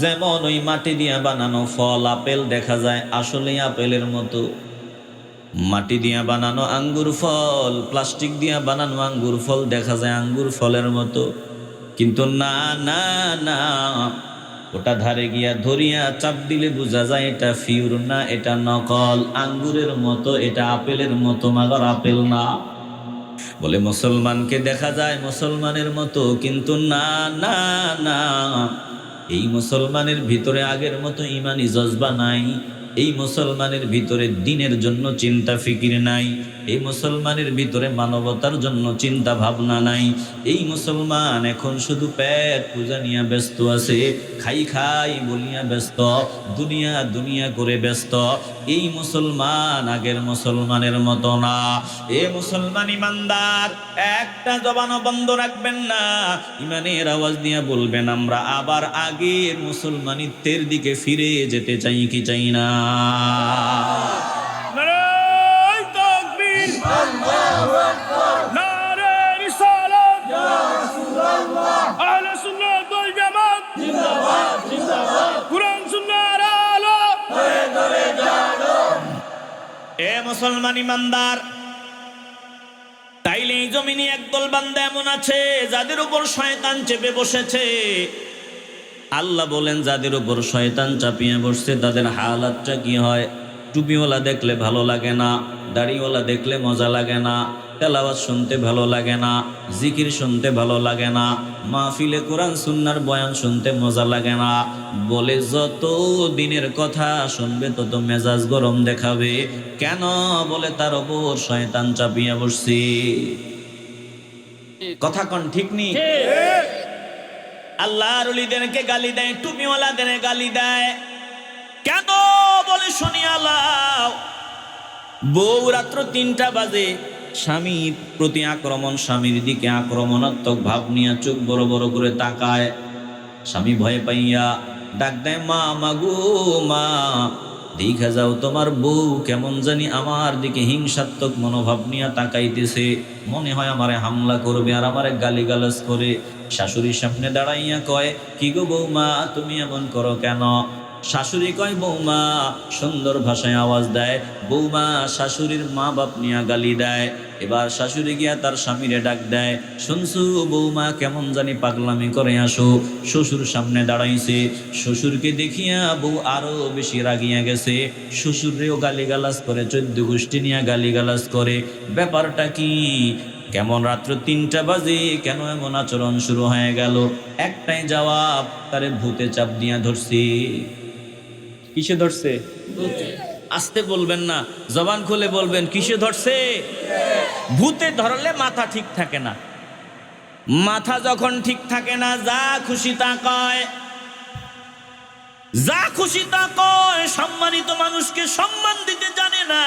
যেমন ওই মাটি দিয়ে বানানো ফল আপেল দেখা যায় আসলে আপেলের মতো, মাটি দিয়া বানানো আঙ্গুর ফল, প্লাস্টিক দিয়া বানানো আঙ্গুর ফল দেখা যায় আঙ্গুর ফলের মতো। কিন্তু না না না, ওটা ধারে গিয়া ধরিয়া চাপ দিলে বোঝা যায় এটা ফিউর না, এটা নকল। আঙ্গুরের মতো, এটা আপেলের মতো, মাগার আপেল না। বলে মুসলমানকে দেখা যায় মুসলমানের মতো, কিন্তু না না না, এই মুসলমানের ভিতরে আগের মতো ইমানি জজবা নাই। এই মুসলমানের ভিতরে দ্বীনের জন্য চিন্তা ফিকির নাই। এই মুসলমানের ভিতরে মানবতার জন্য চিন্তা ভাবনা নাই। এই মুসলমান এখন শুধু পেট পূজা নিয়ে ব্যস্ত আছে, খাই খাই বলিয়া ব্যস্ত, দুনিয়া দুনিয়া করে ব্যস্ত। এই মুসলমান আগের মুসলমানের মতো না। এ মুসলমান ইমানদার, একটা জবানও বন্ধ রাখবেন না। ইমানের আওয়াজ দিয়ে বলবেন আমরা আবার আগের মুসলমানিত্বের দিকে ফিরে যেতে চাই কি চাই না? নারায়ে তাকবীর, আল্লাহু আকবার, নারায়ে রিসালাত, ইয়া রাসূলুল্লাহ, আহলে সুন্নাত ওয়াল জামাত জিন্দাবাদ জিন্দাবাদ, কুরআন সুন্নাহর আলো হয়ে ধরে জানো। এ মুসলমান ইমানদার, তাইলে এই জমিনে একদল বান্দা এমন আছে যাদের উপর শয়তান চেপে বসেছে। আল্লাহ বলেন যাদের উপর শয়তান চাপিয়ে বসছে তাদের হালাতটা কি হয়? টুপিওয়ালা দেখলে ভালো লাগে না, দাড়িওয়ালা দেখলে মজা লাগে না, তেলাওয়াত শুনতে ভালো লাগে না, জিকির শুনতে ভালো লাগে না, মাহফিলে কোরআন সুন্নাহর বয়ান শুনতে মজা লাগে না। বলে যত দিনের কথা শুনবে তত মেজাজ গরম দেখাবে। কেন? বলে তার উপর শয়তান চাপিয়ে বসছে। কথা কোন ঠিক নেই? আল্লাহর ওলিদেরকে গালি দেয়, টুপিওয়ালাদের গালি দেয়। কেন? বলে শুনিয়া লাও। বউ রাত্র ৩টা বাজে স্বামীর প্রতি আক্রমণ, স্বামীর দিকে আক্রমণাত্মক ভাব নিয়ে চোখ বড় বড় করে তাকায়। স্বামী ভয় পাইয়া ডাক দেয়, মা মাগো মা, দেখা যাও তোমার বউ কেমন জানি আমার দিকে হিংসাত্মক মনোভাব নিয়ে তাকাইতেছে, মনে হয় আমারে হামলা করবে আর আমারে গালিগালাজ করে। শাশুড়ির সামনে দাঁড়াইয়া কয়, কি গো বৌমা তুমি এমন করো কেন? শাশুড়ি কয়, বৌমা, সুন্দর ভাষায় আওয়াজ দেয়। বৌমা শাশুড়ির মা বাপ নিয়ে গালি দেয়। এবার শাশুড়ি গিয়া তার স্বামীরে ডাক দেয়, শুনছু বৌমা কেমন জানি পাগলামি করে, আসো। শ্বশুর সামনে দাঁড়াইছে, শ্বশুরকে দেখিয়া বউ আরো বেশি রাগিয়া গেছে। শ্বশুরেও গালিগালাজ করে, 14 গোষ্ঠী নিয়ে গালিগালাজ করে। ব্যাপারটা কি? কেমন রাত্র ৩টা বাজে কেন এমন আচরণ শুরু হয়ে গেল? একটাই জবাব, তারে ভূতে চাপ দিয়া ধরছে। কিসে ধরছে? আসতে বলবেন না, জবান খুলে বলবেন কিসে ধরছে? ভূতে ধরলে মাথা ঠিক থাকে না। মাথা যখন ঠিক থাকে না, যা খুশি তা কয়। যা খুশি তা কয়, সম্মানিত মানুষকে সম্মান দিতে জানে না।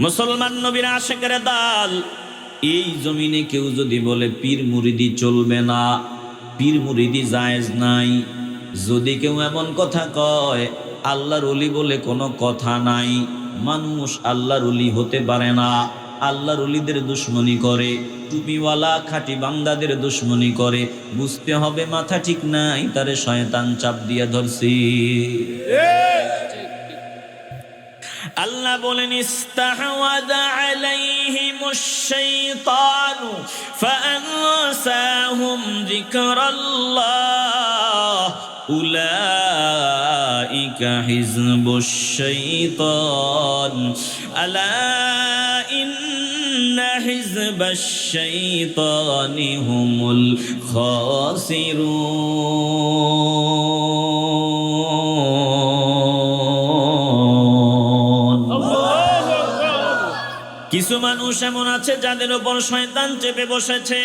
মুসলমান নবীর আশিকের দল। এই জমিনে কেউ যদি বলে পীর মুরিদি চলবে না, পীর মুরিদি জায়েজ নাই, যদি কেউ এমন কথা কয়, আল্লাহর ওলি বলে কোনো কথা নাই, মানুষ আল্লাহর ওলি হতে পারে না, আল্লাহর ওলিদের দুশ্মনী করে, টুপিওয়ালা খাঁটি বান্দাদের দুশ্মনী করে, বুঝতে হবে মাথা ঠিক নাই, তারে শয়তান চাপ দিয়ে ধরছি। আল্লাহ বলেন ইস্তাহওয়াযা আলাইহিমুশ শাইতানু ফাআনসাহুম যিকরাল্লাহ উলাইকা হিজবুশ শাইতান আলা ইন্না হিজবাশ শাইতানি হুমুল খাসিরুন। কিছু মানুষ এমন আছে যাদের উপর শয়তান চেপে বসেছে।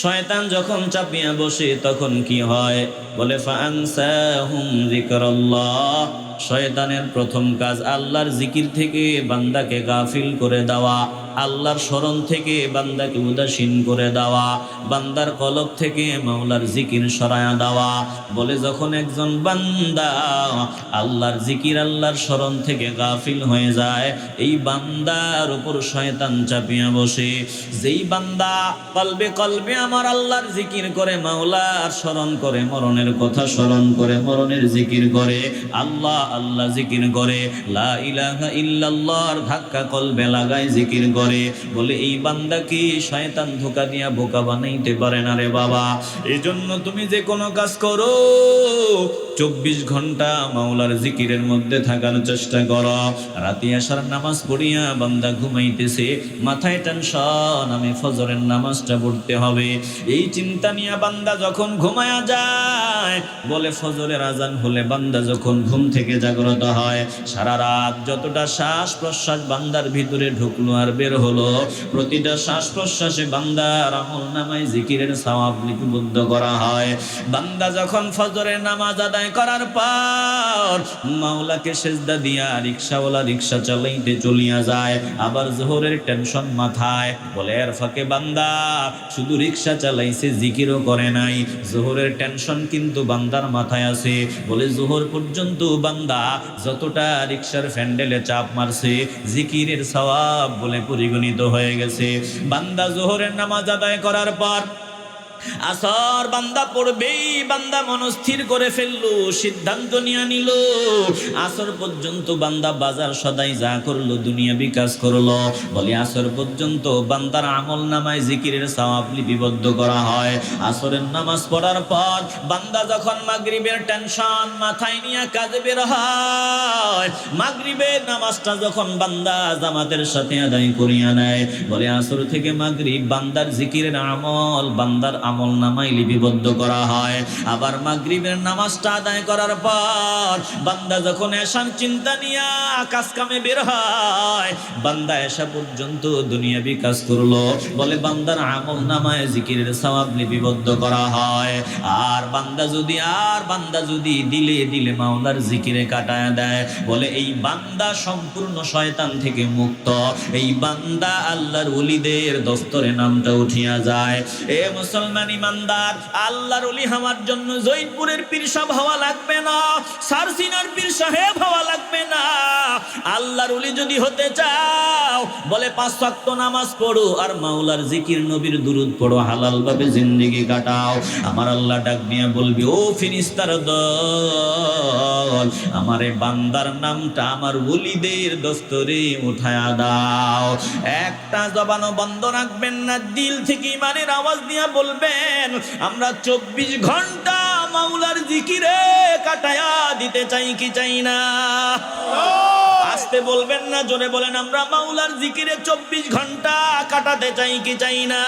শয়তান যখন চাপিয়ে বসে তখন কি হয়? বলে ফাআনসাহুম যিকরাল্লাহ। শয়তানের প্রথম কাজ আল্লাহর জিকির থেকে বান্দাকে গাফিল করে দেওয়া, আল্লাহর স্মরণ থেকে বান্দাকে উদাসীন করে দেওয়া, বান্দার কলব থেকে মাওলার জিকির সরায়া দেওয়া। বলে যখন একজন বান্দা আল্লাহর জিকির আল্লাহর স্মরণ থেকে গাফিল হয়ে যায়, এই বান্দার উপর শয়তান চাপিয়া বসে। যেই বান্দা কলবে কলবে আমার আল্লাহর জিকির করে, মাওলার স্মরণ করে, মরণের কথা স্মরণ করে, মরণের জিকির করে, আল্লাহ আল্লাহ জিকির করে, লা ইলাহা ইল্লাল্লাহর ধাক্কা কলবে লাগায় জিকির করে, বলে এই বান্দাকে শয়তান ধোঁকা দিয়া বোকা বানাইতে পারে না রে বাবা। এজন্য তুমি যে কোনো কাজ করো 24 ঘন্টা মাওলার জিকিরের মধ্যে থাকার চেষ্টা করো। রাতে আসার নামাজ পড়িয়া বান্দা ঘুমাইতেছে, মাথায় টেনশন, আমি ফজরের নামাজটা পড়তে হবে, এই চিন্তা নিয়ে বান্দা যখন ঘুমায়া যায়, বলে ফজরের আজান হলে বান্দা যখন ঘুম থেকে জাগ্রত হয়, সারা রাত যতটা শ্বাস প্রশ্বাস বান্দার ভিতরে ঢুকলো আর বের হলো, প্রতিটা শ্বাস প্রশ্বাসে বান্দার আমলনামায় জিকিরের সওয়াব লিপিবদ্ধ করা হয়। বান্দা যখন ফজরের নামাজ আদায় করার পর মাওলাকে সেজদা দিয়া রিকশাওয়ালা রিকশা চালাইতে চলিয়া যায়, আবার জোহরের টেনশন মাথায়, বলে এর ফাঁকে বান্দা শুধু রিকশা চালাইছে, জিকিরও করে নাই, জোহরের টেনশন কিন্তু বান্দার মাথায় আছে। বলে জোহর পর্যন্ত বান্দা যতটা রিকশার ফ্যান্ডেলে চাপ মারছে, জিকিরের সওয়াব বলে পরিগণিত হয়ে গেছে। বান্দা জোহরের নামাজ আদায় করার পর আসর বান্দা পড়বেই, বান্দা মনস্থির করে ফেললো, সিদ্ধান্ত নিয়ে নিল, আসর পর্যন্ত বান্দা বাজার সদাই যা করলো, দুনিয়া বিকাশ করলো, বলে আসর পর্যন্ত বান্দার আমল নামায় জিকিরের সওয়াব লিপিবদ্ধ করা হয়। আসরের নামাজ পড়ার পর বান্দা যখন মাগরিবের টেনশন মাথায় নিয়ে কাজে বের হয়, মাগরিবের নামাজটা যখন বান্দা জামাতের সাথে আদায় করিয়া নেয়, বলে আসর থেকে মাগরিব বান্দার জিকিরের আমল বান্দার আমল নামায় লিপিবদ্ধ করা হয়। আবার মাগরিবের নামাজটা আদায় করার পর বান্দা যখন এশার চিন্তা নিয়ে কাজ কামে বের হয়, বান্দা এশা পর্যন্ত দুনিয়াবি কাজ করলো, বলে বান্দার আমল নামায় জিকিরের সওয়াব লিপিবদ্ধ করা হয়। আর বান্দা যদি দিলে দিলে মাওলার জিকিরে কাটায় দেয়, বলে এই বান্দা সম্পূর্ণ শয়তান থেকে মুক্ত, এই বান্দা আল্লাহর ওলিদের দফতরে নামটা উঠিয়া যায়। এ মুসলমান ইমানদার, আল্লাহর ওলি হওয়ার জন্য জৈনপুরের পীর সাহেব হওয়া লাগবে না, সারসিনার পীর সাহেব হওয়া লাগবে না। আল্লাহর ওলি যদি হতে চাও, বলে 5 ওয়াক্ত নামাজ পড়ো আর মাওলার জিকির নবীর দুরূদ পড়ো, হালাল ভাবে জিন্দেগি কাটাও। আমার আল্লাহ ডাক দিয়ে বলবি, ও ফেরেশতার দল, আমারে বান্দার নামটা আমার ওলিদের দস্তরে উঠায়া দাও। একটা জবানও বন্ধ রাখবেন না, দিল থেকে ইমানের আওয়াজ দিয়ে বলবেন, আমরা 24 ঘন্টা মাওলার জিকিরে কাটায়া দিতে চাই কি চাই না? আস্তে বলবেন না, জোরে বলেন, আমরা মাওলার জিকিরে 24 ঘন্টা কাটাতে চাই কি চাই না?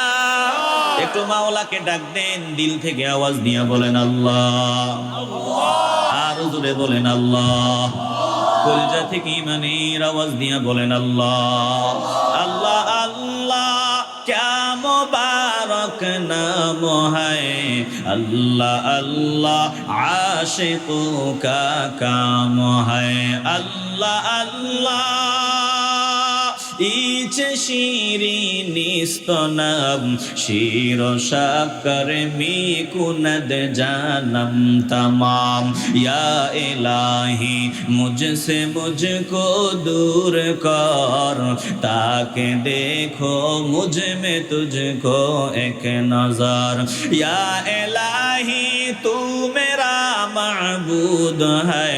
একটু মাওলাকে ডাক দেন, দিল থেকে আওয়াজ দিয়ে বলেন আল্লাহ, আর জোরে বলেন আল্লাহ, কলজা থেকে ইমানের আওয়াজ দিয়ে বলেন আল্লাহ, আল্লাহ আল্লাহ। ক্যা মুবারক पाक नाम है, अल्लाह अल्लाह आशिकों का काम है, अल्लाह अल्लाह ইচ্ছে শিরিনি স্তনম শির শাকর মি কুনদ জানম তমাম ইয়া ইলাহি মুঝসে মুঝকো दूर कर ताके देखो मुझ में तुझको एक नजर या इलाही तू मेरा माबूद है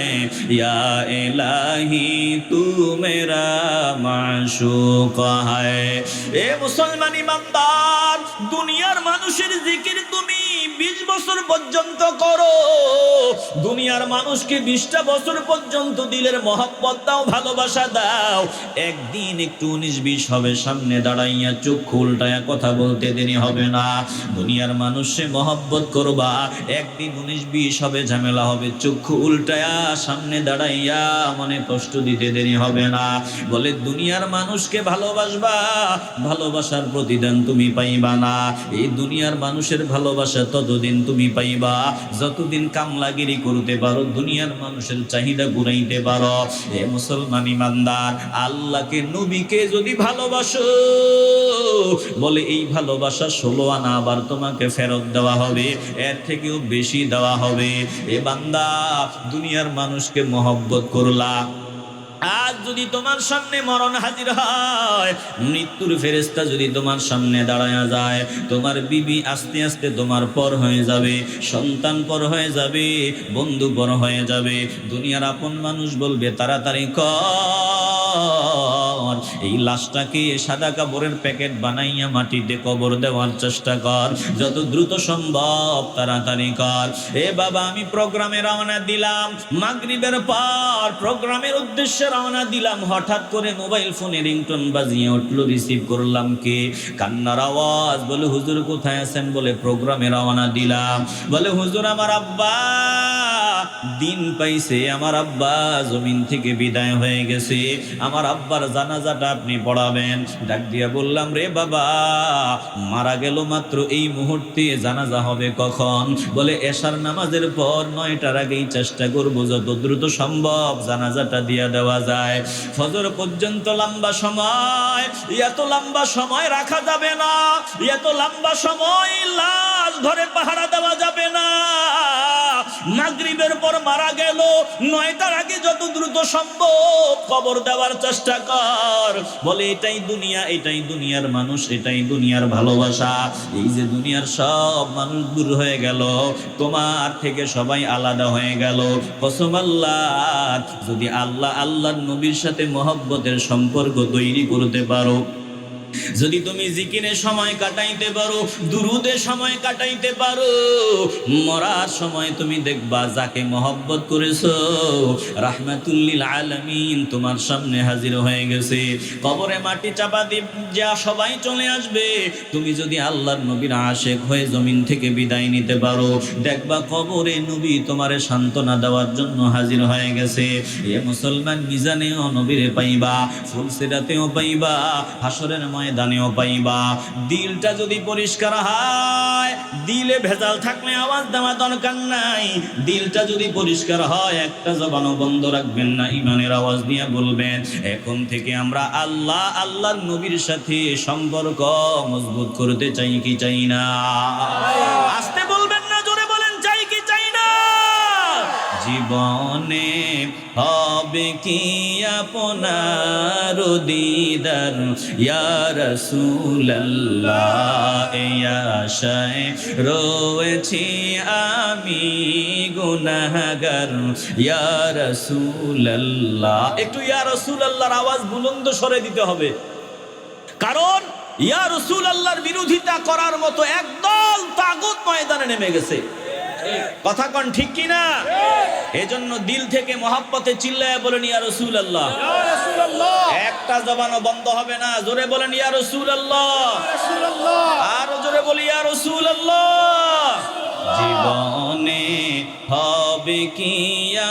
या इलाही तू मेरा माशूक है। ए मुसलमान ईमानदार দুনিয়ার মানুষের জিকির তুমি 20 বছর পর্যন্ত করো, দুনিয়ার মানুষকে 20টা বছর পর্যন্ত দিলের মহব্বত দাও, ভালোবাসা দাও, একদিন একটু 19-20 হবে, সামনে দাঁড়াইয়া চোখ উল্টায়া কথা বলতে দেরি হবে না। দুনিয়ার মানুষে মহব্বত করবা, একদিন 19-20 হবে, ঝামেলা হবে, চোখ উল্টায়া সামনে দাঁড়াইয়া মনে কষ্ট দিতে দেরি হবে না। বলে দুনিয়ার মানুষকে ভালোবাসবা, ভালোবাসার প্রতিদান তুমি পাইবা না। এই দুনিয়ার মানুষের ভালোবাসা ততদিন তুমি পাইবা যতদিন কামলাগিরি করতে পারো, দুনিয়ার মানুষের চাহিদা ঘুরাইতে পারো। এ মুসলমান ইমানদার, আল্লাহকে নবীকে যদি ভালোবাসো, বলে এই ভালোবাসা 16 আনা আবার তোমাকে ফেরত দেওয়া হবে, এর থেকেও বেশি দেওয়া হবে। এ বান্দা, দুনিয়ার মানুষকে মহব্বত করলা, আজ যদি তোমার সামনে মরণ হাজির হয়, মৃত্যুর ফেরেশতা যদি তোমার সামনে দাঁড়ায়া যায়, তোমার বিবি আস্তে আস্তে তোমার পর হয়ে যাবে, সন্তান পর হয়ে যাবে, বন্ধু পর হয়ে যাবে, দুনিয়ার আপন মানুষ বলবে তাড়াতাড়ি কর, এই লাশটাকে সাদা কাপড়ের প্যাকেট বানাইয়া মাটিতে কবর দেওয়ার চেষ্টা কর, যত দ্রুত সম্ভব তাড়াতাড়ি কর। এ বাবা, আমি প্রোগ্রামে রওনা দিলাম, মাগরিবের পর প্রোগ্রামের উদ্দেশ্যে রওনা দিলাম, হঠাৎ করে মোবাইল ফোনে রিংটোন বাজিয়ে উঠলো, রিসিভ করলাম, কে? কান্নার আওয়াজ। বলে হুজুর কোথায় আছেন? বলে প্রোগ্রামে রওনা দিলাম। বলে হুজুর আমার আব্বা দিন পাইছে, আমার আব্বা জমিন থেকে বিদায় হয়ে গেছে, আমার আব্বার জানাজাটা আপনি পড়াবেন। ডাক দিয়া বললাম, রে বাবা, মারা গেল মাত্র এই মুহূর্তে, জানাজা হবে কখন? বলে এশার নামাজের পর 9টার আগেই চেষ্টা করবো যত দ্রুত সম্ভব জানাজাটা দিয়া দেওয়া যায়। ফজর পর্যন্ত লম্বা সময়, এত লম্বা সময় রাখা যাবে না, এত লম্বা সময় লাশ ধরে পাহারা দেওয়া যাবে না। মাগরিবের পর মারা গেল, 9টার আগে যত দ্রুত সম্ভব কবর দেওয়ার চেষ্টা কর। বলে এটাই দুনিয়া, এটাই দুনিয়ার মানুষ, এটাই দুনিয়ার ভালোবাসা। এই যে দুনিয়ার সব মানুষ দূর হয়ে গেল, তোমার থেকে সবাই আলাদা হয়ে গেল, কসম আল্লাহ, যদি আল্লাহর নবীর সাথে মহব্বতের সম্পর্ক তৈরি করতে পারো, যদি তুমি জিকিরে সময় কাটাইতে পারো, দুরুদে সময় কাটাইতে পারো, মরার সময় তুমি দেখবা যাকে মহব্বত করেছো রাহমাতুল লিল আলামিন তোমার সামনে হাজির হয়ে গেছে। কবরে মাটি চাপা দিয়ে যা সবাই চলে আসবে, তুমি যদি আল্লাহর নবীর আশিক হয়ে জমিন থেকে বিদায় নিতে পারো, দেখবা কবরে নবী তোমারে সান্ত্বনা দেওয়ার জন্য হাজির হয়ে গেছে। এ মুসলমান, মিজানেও নবীরে পাইবা, ফুলসিরাতেও পাইবা, হাসরের ময়দানেও পাইবা। দিলটা যদি পরিষ্কার হয়, দিলে ভেজাল থাকলে আওয়াজ দেওয়া দরকার নাই, দিলটা যদি পরিষ্কার হয় একটা জবানও বন্ধ রাখবেন না, ইমানের আওয়াজ দিয়ে বলবেন, এখন থেকে আমরা আল্লাহর নবীর সাথে সম্পর্ক মজবুত করতে চাই কি চাই না? আস্তে বলবেন না, জোরে বলেন, চাই কি চাই না? জীবনে হবে কি আপনার দিদার ইয়া রাসূলুল্লাহ, এই আশায় রয়েছি আমি গুনাহগার ইয়া রাসূলুল্লাহ। একটু ইয়া রাসূলুল্লাহর আওয়াজ বুলন্দ স্বরে দিতে হবে, কারণ ইয়া রাসূলুল্লাহর বিরোধিতা করার মতো একদল তাগুত ময়দানে নেমে গেছে। কথা কোন ঠিক কিনা? এজন্য দিল থেকে মহব্বতে চিল্লায়া বলেন ইয়া রাসূলুল্লাহ, ইয়া রাসূলুল্লাহ। একটা জবানও বন্ধ হবে না, জোরে বলেন ইয়া রাসূলুল্লাহ, ইয়া রাসূলুল্লাহ। আর জোরে বলি ইয়া রাসূলুল্লাহ। জীবনে হবে কি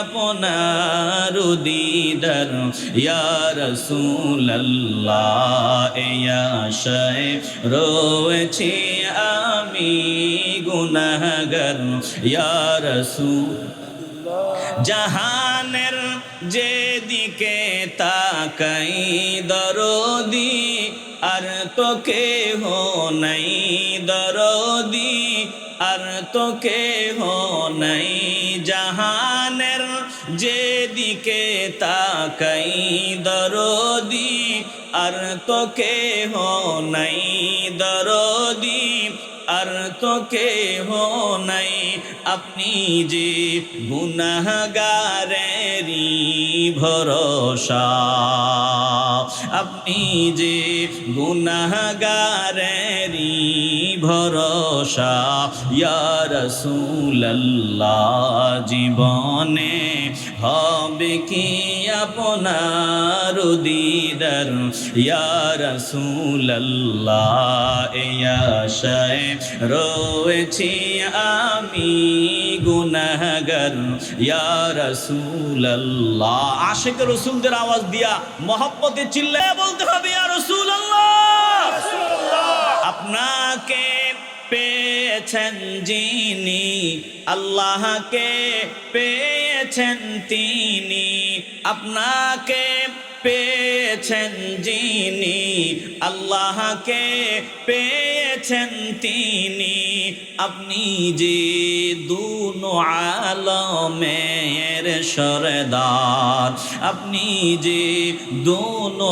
আপনার দিদার ইয়া রাসূলুল্লাহ ইয়া আশায় রয়েছি আমি গুনাহগার ইয়া রাসূল জাহানের যেদিকে তাকাই দরদি আর তো কেহ নাই দরদি আর তো কেহ নাই জাহানের যেদিকে তাকাই দরদি আর তো কেহ নাই দরদি আর তো কেহ নাই আপনি যে গুনাহগারেরই ভরসা আপনি যে গুনাহগারেরই ভরসা ইয়া রাসূলুল্লাহ জীবনে হবে কি আপনার দিদার ইয়া রাসূলুল্লাহ ইয়া আশায় রয়েছি আমি গুনাহগার ইয়া রাসূলুল্লাহ আশিক রাসূলদের আওয়াজ দিয়া মহব্বতে চিল্লায়ে বলতে হবে ইয়া রাসূলুল্লাহ আপনাকে পেয়েছেন যিনি আল্লাহকে পেয়েছেন তিনি আপনাকে পেয়েছেন যিনি আল্লাহকে পেয়েছেন তিনি আপনি যে দুনো আলমের সরদার আপনি যে দুনো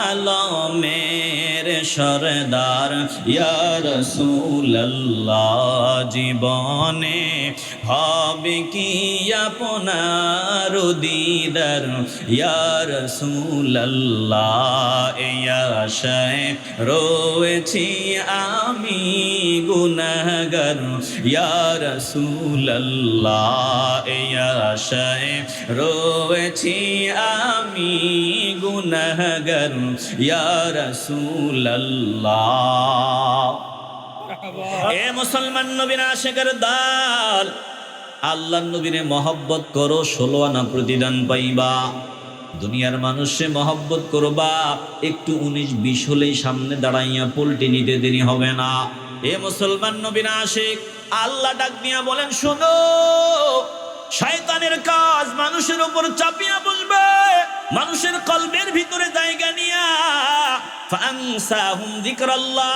আলমের সরদার ইয়া রাসূলুল্লাহ জীবনে হবে কি আপনার দিদার ইয়া রাসূলুল্লাহ ইয়া আশায় রয়েছি আমি গুনাহগার ইয়া রাসূলুল্লাহ ইয়া আশায় রয়েছি আমি গুনাহগার ইয়া রাসূলুল্লাহ এ মুসলমান নবীর আশিকের দল আল্লাহর নবীরে মহব্বত করো 16 আনা প্রতিদান পাইবা দুনিয়ার মানুষে মহব্বত করবা একটু 19-20 হলেই সামনে দাঁড়াইয়া পল্টি নিতে দেরি হবে না এ মুসলমান নবীর আশিক আল্লাহ ডাক দিয়া বলেন শোনো শয়তানের কাজ মানুষের উপর চাপিয়া বসবে মানুষের কলবের ভিতরে জায়গা নিয়া ফানসাহুম যিকরাল্লাহ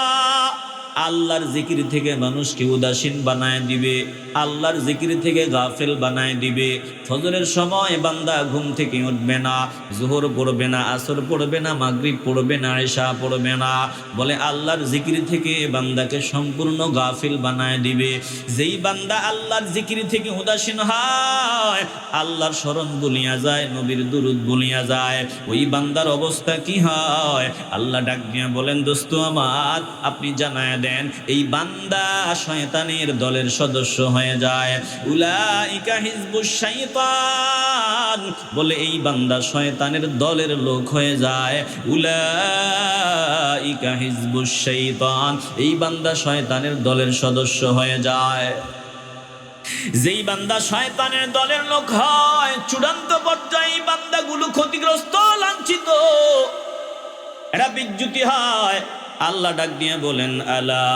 আল্লাহর জিকির থেকে মানুষকে উদাসীন বানায় দিবে আল্লাহর জিকির থেকে গাফেল বানায় দিবে ফজরের সময় বান্দা ঘুম থেকে উঠবে না যোহর পড়বে না আসর পড়বে না মাগরিব পড়বে না ইশা পড়বে না বলে আল্লাহর জিকির থেকে বান্দাকে সম্পূর্ণ গাফিল বানায় দিবে যেই বান্দা আল্লাহর জিকির থেকে উদাসীন হয় আল্লাহর স্মরণ ভুলিয়া যায় নবীর দুরূদ ভুলিয়া যায় ওই বান্দার অবস্থা কি হয় আল্লাহ ডাক দিয়া বলেন দোস্ত আমার আপনি জানায় দেন এই বান্দা শয়তানের দলের সদস্য হয়ে যায় উলাইকা হিজবুশ শাইতান বলে এই বান্দা শয়তানের দলের লোক হয়ে যায় উলাইকা হিজবুশ শাইতান এই বান্দা শয়তানের দলের সদস্য হয়ে যায় যেই বান্দা শয়তানের দলের লোক হয় চূড়ান্ত পর্যায়ে বান্দাগুলো ক্ষতিগ্রস্ত লাঞ্ছিত এরা বিচ্যুতি হয় আল্লাহ ডাক দিয়ে বলেন আলা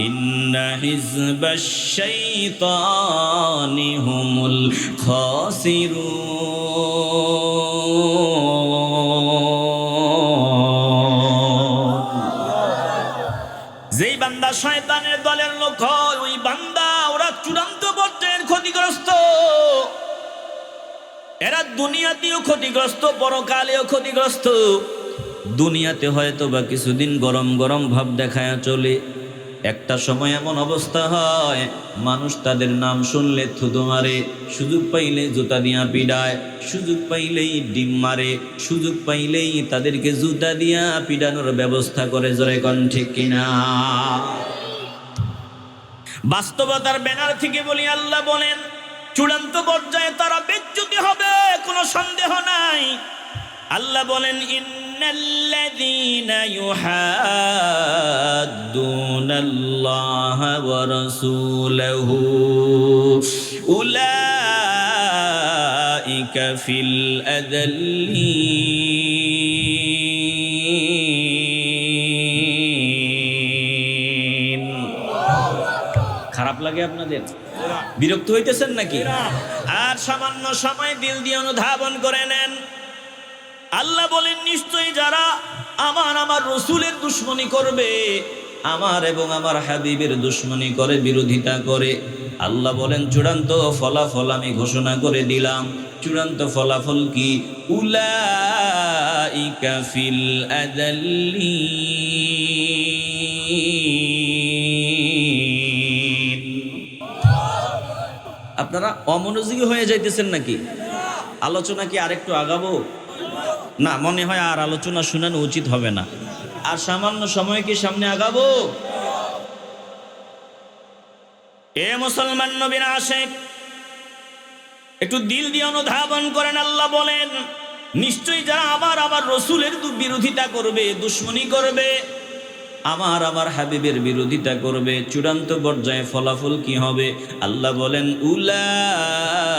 ইন্না হিজবাশ শাইতানি হুমুল খাসিরুন যেই বান্দা শয়তানের দলের লোক হয় ওই বান্দা ওরা চূড়ান্ত পর্যায়ের ক্ষতিগ্রস্ত এরা দুনিয়াতেও ক্ষতিগ্রস্ত পরকালেও ক্ষতিগ্রস্ত দুনিয়াতে হয়তো বা কিছুদিন গরম গরম ভাব দেখায় চলে একটা সময় এমন অবস্থা হয় মানুষ তাদের নাম শুনলে থুতু মারে সুযোগ পাইলে জুতা দিয়া পিডায় সুযোগ পাইলেই ডিম মারে সুযোগ পাইলেই তাদেরকে জুতা দিয়া পিডানোর ব্যবস্থা করে জোরে কোন ঠিক কিনা বাস্তবতার ব্যানার থেকে বলি আল্লাহ বলেন চূড়ান্ত পর্যায়ে তারা বিচ্যুতি হবে কোনো সন্দেহ নাই আল্লাহ বলেন ইন্নাল্লাযীনা ইউহাদ্দুনাল্লাহা ওয়া রাসূলাহু উলাইকা ফিল আযাল্লিন। খারাপ লাগে আপনাদের? বিরক্ত হইতেছেন নাকি? আর সামান্য সময় দিল দিয়ে অনুধাবন করে নেন। আল্লাহ বলেন, নিশ্চয়ই যারা আমার রসুলের দুশমনী করবে, আমার এবং আমার হাবিবের দুশমনী করে, বিরোধিতা করে, আল্লাহ বলেন চূড়ান্ত ফলাফল আমি ঘোষণা করে দিলাম। চূড়ান্ত ফলাফল কি? উলাইকা ফিল আযাল্লিন। আপনারা অমনোযোগী হয়ে যাইতেছেন নাকি? আলোচনা কি আরেকটু আগাবো? না, মনে হয় আর আলোচনা শোনানো উচিত হবে না। আর সামান্য সময় কি সামনে আগাবো? এ মুসলমান নবীর আশিক, একটু দিল দিয়ে অনুধাবন করেন। আল্লাহ বলেন, নিশ্চয়ই যারা আমার রসুলের বিরোধিতা করবে, দুশমনী করবে, আমার হাবিবের বিরোধিতা করবে, চূড়ান্ত পর্যায়ে ফলাফল কি হবে? আল্লাহ বলেন, উলাইকা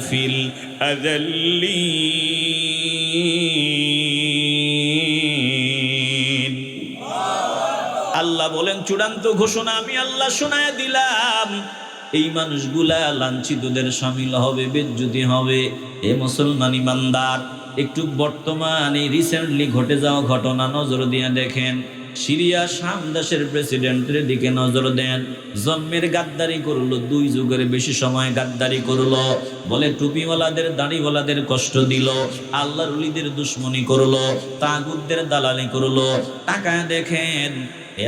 ফিল আযাল্লিন। আল্লাহ বলেন চূড়ান্ত ঘোষণা আমি আল্লাহ শোনায় দিলাম। এই মানুষগুলা লাঞ্ছিতদের শামিল হবে, বেজ্জতি হবে। এ মুসলমান ইমানদার, একটু বর্তমানে রিসেন্টলি ঘটে যাওয়া ঘটনা নজর দিয়ে দেখেন। সিরিয়া শাম দেশের প্রেসিডেন্টের দিকে নজর দেন। জন্মের গাদ্দারি করলো, 2 যুগের বেশি সময় গাদ্দারি করলো। বলে টুপিওয়ালাদের, দাড়িওয়ালাদের কষ্ট দিল, আল্লাহর ওলিদের দুশমনী করলো, তাগুতদের দালালি করলো। তাকায় দেখেন,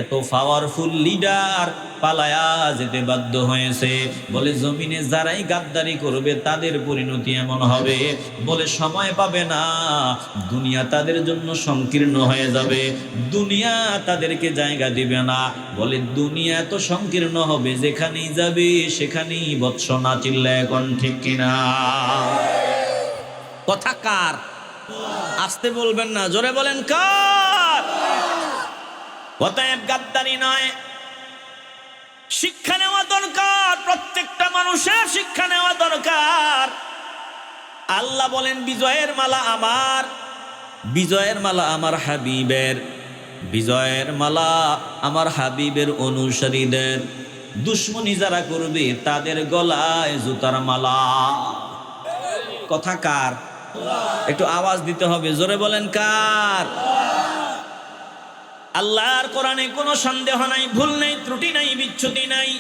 এত পাওয়ারফুল লিডার পালায়া যেতে বাধ্য হয়েছে। বলে জমিনে যারাই গাদ্দারি করবে তাদের পরিণতি এমন হবে, বলে সময় পাবে না, দুনিয়া তাদের জন্য সংকীর্ণ হয়ে যাবে, দুনিয়া তাদেরকে জায়গা দিবে না। বলে দুনিয়া এত সংকীর্ণ হবে, যেখানেই যাবে সেখানেই বৎসনা। চিল্লায় এখন ঠিক কিনা? কথা কার? আসতে বলবেন না, জোরে বলেন কার? অতএব গাদ্দারি নয়, শিক্ষা নেওয়া দরকার। প্রত্যেকটা মানুষের শিক্ষা নেওয়া দরকার। আল্লাহ বলেন বিজয়ের মালা আমার, বিজয়ের মালা আমার হাবিবের, বিজয়ের মালা আমার হাবিবের অনুসারীদের। দুশমনী যারা করবে তাদের গলায় জুতার মালা। কথা কার? একটু আওয়াজ দিতে হবে, জোরে বলেন কার? আল্লাহর কোরআনে কোনো সন্দেহ নাই, ভুল নাই, ত্রুটি নাই, বিচ্যুতি নাই।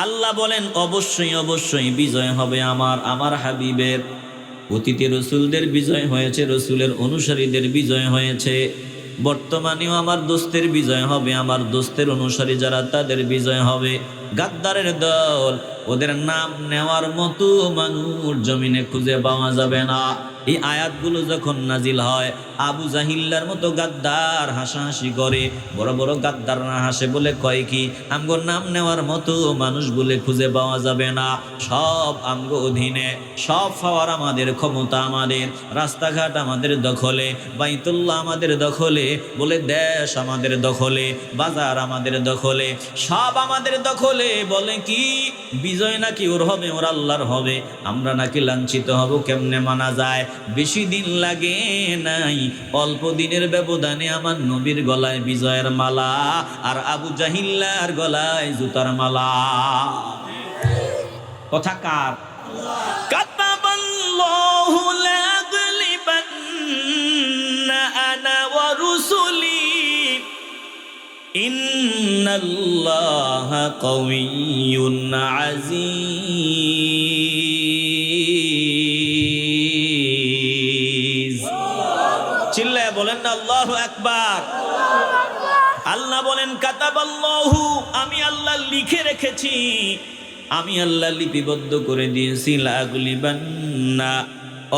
আল্লাহ বলেন অবশ্যই অবশ্যই বিজয় হবে আমার হাবিবের। অতীতে রসুলদের বিজয় হয়েছে, রসুলের অনুসারীদের বিজয় হয়েছে। বর্তমানেও আমার দোস্তের বিজয় হবে, আমার দোস্তের অনুসারী যারা তাদের বিজয় হবে। গাদ্দারের দল, ওদের নাম নেওয়ার মতো মানুষ জমিনে খুঁজে পাওয়া যাবে না। এই আয়াতগুলো যখন নাজিল হয়, আবু জাহিল্লার মতো গাদ্দার হাসাহাসি করে। বড় বড় গাদ্দাররা হাসে, বলে কয় কি, আমগো নাম নেওয়ার মতো মানুষ বলে খুঁজে পাওয়া যাবে না। সব আমগো অধীনে, সব পাওয়ার আমাদের, ক্ষমতা আমাদের, রাস্তাঘাট আমাদের দখলে, বাইতুল্লাহ আমাদের দখলে, বলে দেশ আমাদের দখলে, বাজার আমাদের দখলে, সব আমাদের দখলে। বলে কি, বিজয় নাকি ওর হবে, ওর আল্লাহর হবে, আমরা নাকি লাঞ্ছিত হব। কেমনে মানা যায়? বেশি দিন লাগে নাই, অল্প দিনের ব্যবধানে আমার নবীর গলায় বিজয়ের মালা, আর আবু জাহিল্লার গলায় জুতার মালা। কথা কার? কাতাবাল্লাহু লাগলিবান্না আনা ওয়া রুসুলি ইন্নাল্লাহা কাওয়িয়্যুন আজিজ। চিল্লায় বলেন না আল্লাহু আকবার। আল্লাহ বলেন কাতাবাল্লাহু, আমি আল্লাহ লিখে রেখেছি, আমি আল্লাহ লিপিবদ্ধ করে দিয়েছি। লাগলিবান্না,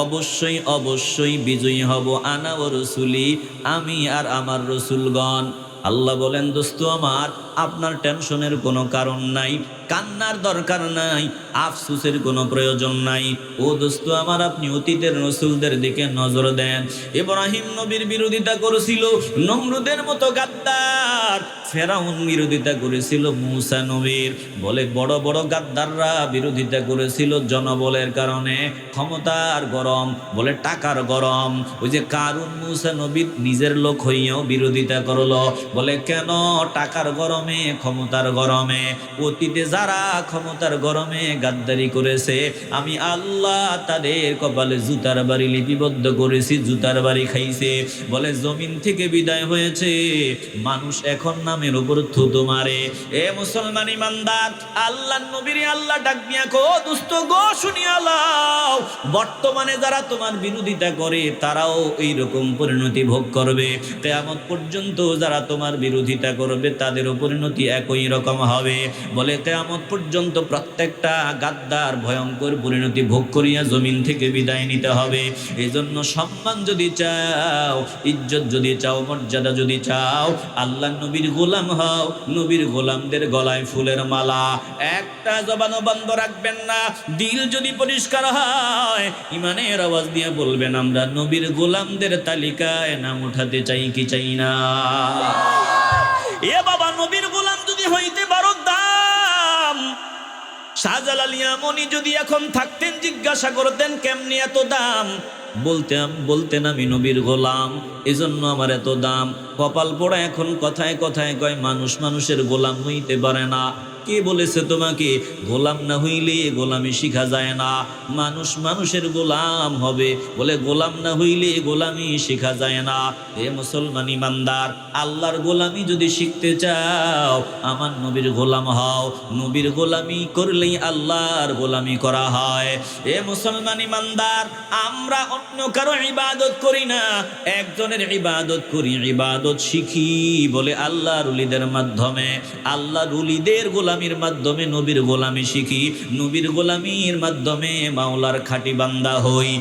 অবশ্যই অবশ্যই বিজয়ী হব, আনা ও রসুলি, আমি আর আমার রসুলগণ। আল্লাহ বলেন দোস্ত আমার, আপনার টেনশনের কোনো কারণ নাই, কান্নার দরকার নাই, আফসোসের কোনো প্রয়োজন নাই। ও দোস্ত আমার, আপনি অতীতের রাসূলদের দিকে নজর দেন। ইব্রাহিম নবীর বিরোধিতা করেছিল নমরুদের মতো গাদ্দার, ফেরাউন বিরোধিতা করেছিল মূসা নবীর। বলে বড় বড় গাদ্দাররা বিরোধিতা করেছিল জনবলের কারণে, ক্ষমতার গরম, বলে টাকার গরম। ওই যে কারুন মূসা নবীর নিজের লোক হইয়াও বিরোধিতা করলো, বলে কেন? টাকার গরমে, ক্ষমতার গরমে। অতীতে যারা ক্ষমতার গরমে গাদ্দারি করেছে, আমি আল্লাহ তাদের কপালে জুতার বাড়ি লিপিবদ্ধ করেছি, জুতার বাড়ি খাইছে। বলে জমিন থেকে বিদায় হয়েছে, মানুষ এখন নামের উপর থুতু মারে। এ মুসলমান ইমানদার, আল্লাহ নবীর আল্লাহ ডাক দিয়া কো, দোস্ত গো শুনিয়া লাও, বর্তমানে যারা তোমার বিরোধিতা করে তারাও এইরকম পরিণতি ভোগ করবে। কিয়ামত পর্যন্ত যারা তোমার বিরোধিতা করবে তাদেরও পরিণতি একই রকম হবে। বলে কিয়ামত পর্যন্ত প্রত্যেকটা গাদ্দার ভয়ঙ্কর পরিণতি ভোগ করিয়া জমিন থেকে বিদায় নিতে হবে। এই জন্য সম্মান যদি চাও, ইজ্জত যদি চাও, মর্যাদা যদি চাও, আল্লাহ নবীর গোলাম হও। নবীর গোলামদের গলায় ফুলের মালা, একটা জবানও বন্ধ রাখবেন না। দিল যদি পরিষ্কার হয়, ইমানের আওয়াজ দিয়ে বলবেন, আমরা নবীর গোলামদের তালিকায় নাম উঠাতে চাই কি চাই না? এ বাবা, নবীর গোলাম যদি হইতে পারো দাম। শাহজালাল ইয়ামানি যদি এখন থাকতেন, জিজ্ঞাসা করতেন কেমনি এত দাম, বলতেন আমি নবীর গোলাম, এজন্য আমার এত দাম। কপাল পোড়া এখন কথায় কথায় কয় মানুষ মানুষের গোলাম হইতে পারে না। কে বলেছে তোমাকে? গোলাম না হইলে গোলামি শিখা যায় না। মানুষ মানুষের গোলাম হবে, বলে গোলাম না হইলে গোলামি শিখা যায় না। হে মুসলমান ইমানদার, আল্লাহর গোলামি যদি শিখতে চাও, আমার নবীর গোলাম হও। নবীর গোলামি করলেই আল্লাহর গোলামি করা হয়। হে মুসলমান ইমানদার, আমরা অন্য কারো ইবাদত করি না, একজনের ইবাদত করি, ইবাদত শিখি। বলে আল্লাহর ওলিদের মাধ্যমে, আল্লাহর ওলিদের গোলামির মাধ্যমে নবীর গোলামি শিখি, নবীর গোলামির মাধ্যমে মাওলার খাঁটি বান্দা হই।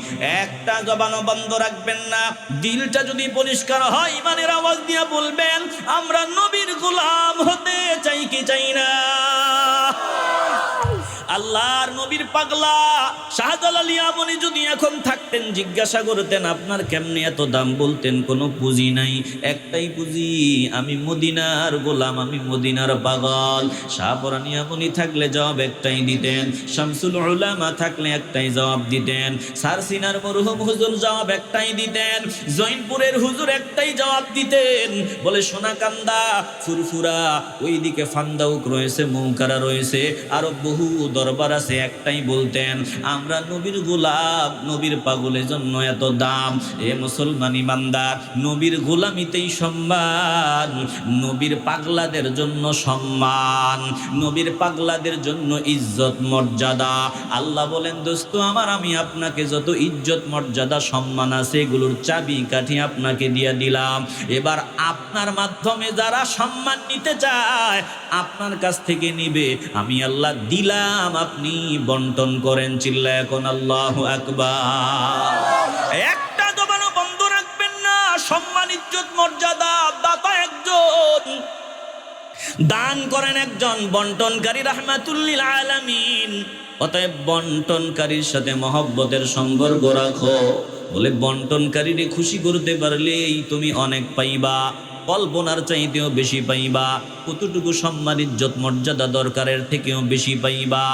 একটা জবানও বন্ধ রাখবেন না। দিলটা যদি পরিষ্কার হয়, ইমানের আওয়াজ দিয়ে বলবেন, আমরা নবীর গোলাম হতে চাই কি চাই না? আল্লাহর নবীর পাগলা শাহজালাল ইয়ামানি যদি এখন থাকতেন, জিজ্ঞাসা করতেন আপনার কেমনে এত দাম, বলতেন কোনো পুঁজি নাই, একটাই পুঁজি, আমি মদিনার গোলাম, আমি মদিনার পাগল। শাহপরান ইয়ামানি থাকলে জবাব একটাই দিতেন, শামসুল উলামা থাকলে একটাই জবাব দিতেন, সারসিনার মরহুম হুজুর জবাব একটাই দিতেন, জৈনপুরের হুজুর একটাই জবাব দিতেন। বলে সোনাকান্দা, ফুরফুরা, ওইদিকে ফান্দাউক রয়েছে, মৌকারা রয়েছে, আরো বহু দরবার আছে, একটাই বলতেন, আমরা নবীর গোলাম, নবীর পাগলের জন্য এত দাম। এ মুসলমান ইমানদার, নবীর গোলামিতেই সম্মান, নবীর পাগলাদের জন্য সম্মান, নবীর পাগলাদের জন্য ইজ্জত মর্যাদা। আল্লাহ বলেন, দোস্ত আমার, আমি আপনাকে যত ইজ্জত মর্যাদা সম্মান আছে এগুলোর চাবি কাঠি আপনাকে দিয়ে দিলাম। এবার আপনার মাধ্যমে যারা সম্মান নিতে চায়, আপনার কাছ থেকে নিবে, আমি আল্লাহ দিলাম, আপনি বন্টন করেন। চিল্লা এখন আল্লাহু আকবার। একটা জবানও বন্ধ রাখবেন না। সম্মান, ইজ্জত, মর্যাদা দাতা একজন, দান করেন একজন, বন্টনকারী রাহমাতুল লিল আলামিন। অতএব বন্টনকারীর সাথে মহব্বতের সম্পর্ক রাখো। বলে বন্টনকারীরে খুশি করতে পারলেই তুমি অনেক পাইবা, কল্পনার চাইতেও বেশি পাইবা। কতটুকু সম্মান, ইজ্জত, মর্যাদা দরকারের থেকেও বেশি পাইবা।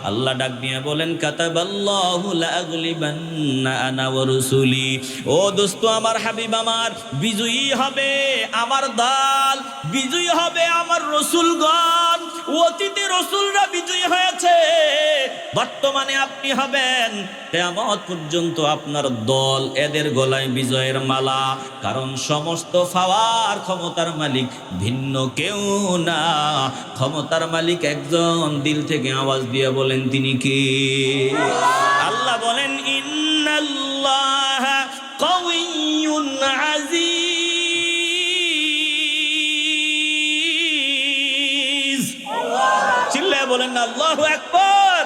আল্লাহ ডাক দিয়ে বলেন, কাতাবাল্লাহু লা আগলিবান্না আনা ওয়া রাসূলি। ও দোস্ত আমার, হাবিব আমার, বিজয়ী হবে আমার দল, বিজয়ী হবে আমার রাসূলগণ। অতীতে রাসূলরা বিজয়ী হয়েছে, বর্তমানে আপনি হবেন। কিয়ামত পর্যন্ত আপনার দল, এদের গলায় বিজয়ের মালা। কারণ সমস্ত পাওয়ার, ক্ষমতার মালিক ভিন্ন কেউ না, ক্ষমতার মালিক একজন। দিল থেকে আওয়াজ দিয়ে বলেন, তিনি কে? আল্লাহ বলেন, ইন্নাল্লাহা কাওয়িয়্যুন আজিজ। চিল্লায় বলেন না আল্লাহু আকবার।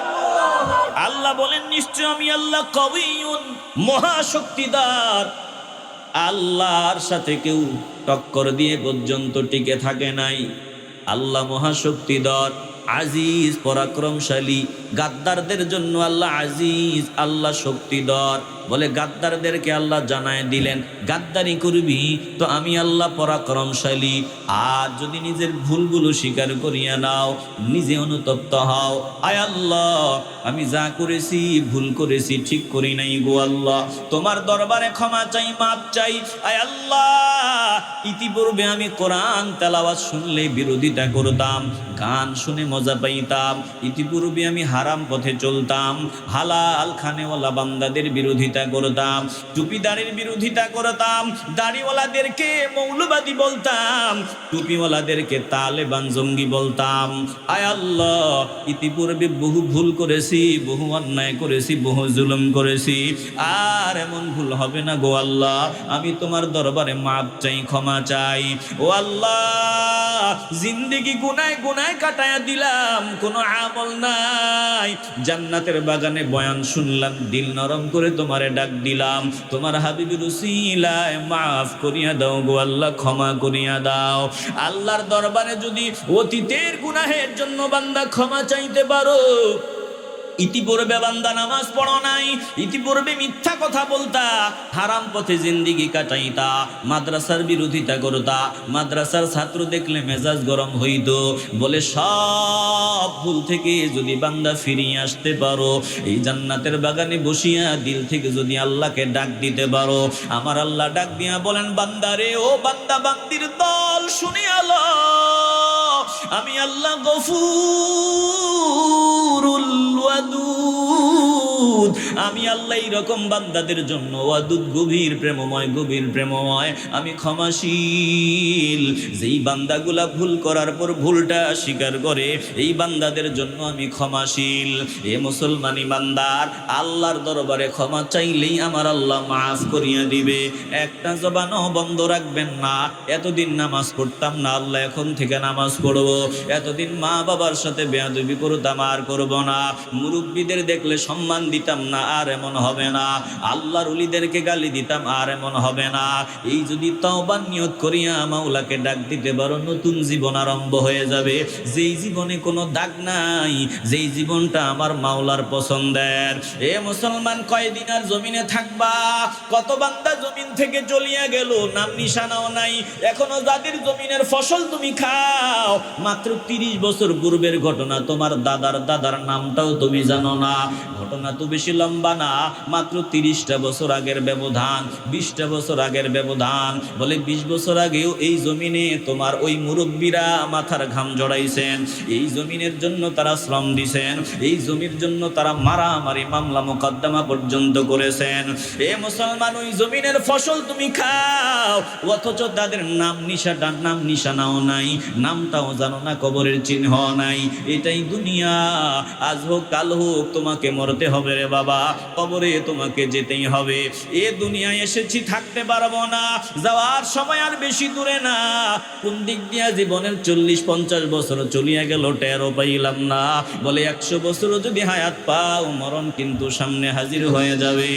আল্লাহ বলেন, নিশ্চয় আমি আল্লাহ কাওয়িয়্যুন, মহাশক্তিদার। আল্লাহর সাথে কেউ টক্কর দিয়ে পর্যন্ত টিকে থাকে নাই। আল্লাহ মহাশক্তিধর, আজিজ পরাক্রমশালী। গাদ্দারদের জন্য আল্লাহ আজিজ, আল্লাহ শক্তিধর। বলে গাদ্দারদেরকে আল্লাহ জানায় দিলেন, গাদ্দারি করবি তো আমি আল্লাহ পরাক্রমশালী। আর যদি নিজের ভুলগুলো স্বীকার করিয়া নাও, নিজে অনুতপ্ত হও, আয় আল্লাহ আমি যা করেছি ভুল করেছি, ঠিক করি নাই গো আল্লাহ, তোমার দরবারে ক্ষমা চাই, মাপ চাই। আয় আল্লাহ ইতিপূর্বে আমি কোরআন তেলাওয়াত শুনলে বিরোধিতা করতাম, গান শুনে মজা পাইতাম। ইতিপূর্বে আমি হারাম পথে চলতাম, হালাল খানেওয়ালা বান্দাদের বিরোধিতা করতাম, টুপিদারের বিরোধিতা করতাম, দাড়িওয়ালাদেরকে মৌলবাদী বলতাম, টুপিওয়ালাদেরকে তালেবান জঙ্গি বলতাম। আয় আল্লাহ ইতিপূর্বে বহু ভুল করেছি, বহু অন্যায় করেছি, বহু জুলুম করেছি, আর এমন ভুল হবে না গো আল্লাহ। আমি তোমার দরবারে মাপ চাই, ক্ষমা চাই। ও আল্লাহ জিন্দেগি গুনায় গুনায় কাটায়া দিলাম, কোনো আমল নাই। জান্নাতের বাগানে বয়ান শুনলাম, দিল নরম করে তোমারে ডাক দিলাম, তোমার হাবিবের উসিলায় মাফ করিয়া দাও গো আল্লাহ, ক্ষমা করিয়া দাও। আল্লাহর দরবারে যদি অতীতের গুনাহের জন্য বান্দা ক্ষমা চাইতে পারো, ইতিপূর্বে বান্দা নামাজ পড়ো নাই, ইতিপূর্বে মিথ্যা কথা বলতা, হারাম পথে জিন্দিগি কাটাইতা, মাদ্রাসার বিরোধিতা করতা, মাদ্রাসার ছাত্র দেখলে মেজাজ গরম হইতো, বলে সব ভুল থেকে যদি বান্দা ফিরিয়ে আসতে পারো, এই জান্নাতের বাগানে বসিয়া দিল থেকে যদি আল্লাহকে ডাক দিতে পারো, আমার আল্লাহ ডাক দিয়া বলেন, বান্দারে ও বান্দা বান্দির দল শুনিয়া লও, আমি আল্লাহ গফুরুল ওয়াদুদ, আমি আল্লাহ এইরকম বান্দাদের জন্য ওয়াদুদ, গভীর প্রেমময়, গভীর প্রেমময়, আমি ক্ষমাশীল। যেই বান্দাগুলা ভুল করার পর ভুলটা স্বীকার করে, এই বান্দাদের জন্য আমি ক্ষমাশীল। এ মুসলমান ইমানদার, আল্লাহর দরবারে ক্ষমা চাইলেই আমার আল্লাহ মাফ করিয়া দিবে। একটা জবানও বন্ধ রাখবেন না। এতদিন নামাজ পড়তাম না, আল্লাহ এখন থেকে নামাজ পড়বো। এতদিন মা বাবার সাথে বেয়াদবি করতাম, আর করব না। মুরব্বীদের দেখলে সম্মান দিতাম না, আর এমন হবে না। আল্লাহর ওলিদেরকে গালি দিতাম, আর এমন হবে না। এই যদি তওবার নিয়ত করিয়া মাওলাকে ডাক দিতে পারো, নতুন জীবন আরম্ভ হয়ে যাবে। যেই জীবনে কোনো দাগ নাই, যেই জীবনটা আমার মাওলার পছন্দের। এ মুসলমান, কয়দিন আর জমিনে থাকবা? কত বান্দা জমিন থেকে চলিয়া গেল, নাম নিশানাও নাই। এখনো যাদের জমিনের ফসল তুমি খাও, মাত্র 30 বছর পূর্বের ঘটনা, তোমার দাদার দাদার নামটাও তুমি জানো না। ঘটনা তো বেশি লম্বা না, মাত্র 30টা বছর আগের ব্যবধান, 20টা বছর আগের ব্যবধান। বলে 20 বছর আগেও এই জমিনে তোমার ওই মুরব্বীরা মাথার ঘাম জড়াইছেন, এই জমিনের জন্য তারা শ্রম দিছেন, এই জমির জন্য তারা মারামারি, মামলা মোকদ্দমা পর্যন্ত করেছেন। এ মুসলমান, ওই জমিনের ফসল তুমি খাও, অথচ তাদের নাম নিশানাও নাই, নামটাও জানো না, কবরের চিহ্ন নাই। এটাই দুনিয়া। আজ হোক কাল হোক তোমাকে মরতে হবে রে বাবা, কবরে তোমাকে যেতেই হবে। এ দুনিয়ায় এসেছি, থাকতে পারবো না, যাওয়ার সময় আর বেশি দূরে না। কোন দিক দিয়া জীবনের 40-50 বছর চলিয়া গেল, টেরও পাইলাম না। বলে 100 বছরও যদি হায়াত পাও, মরণ কিন্তু সামনে হাজির হয়ে যাবে।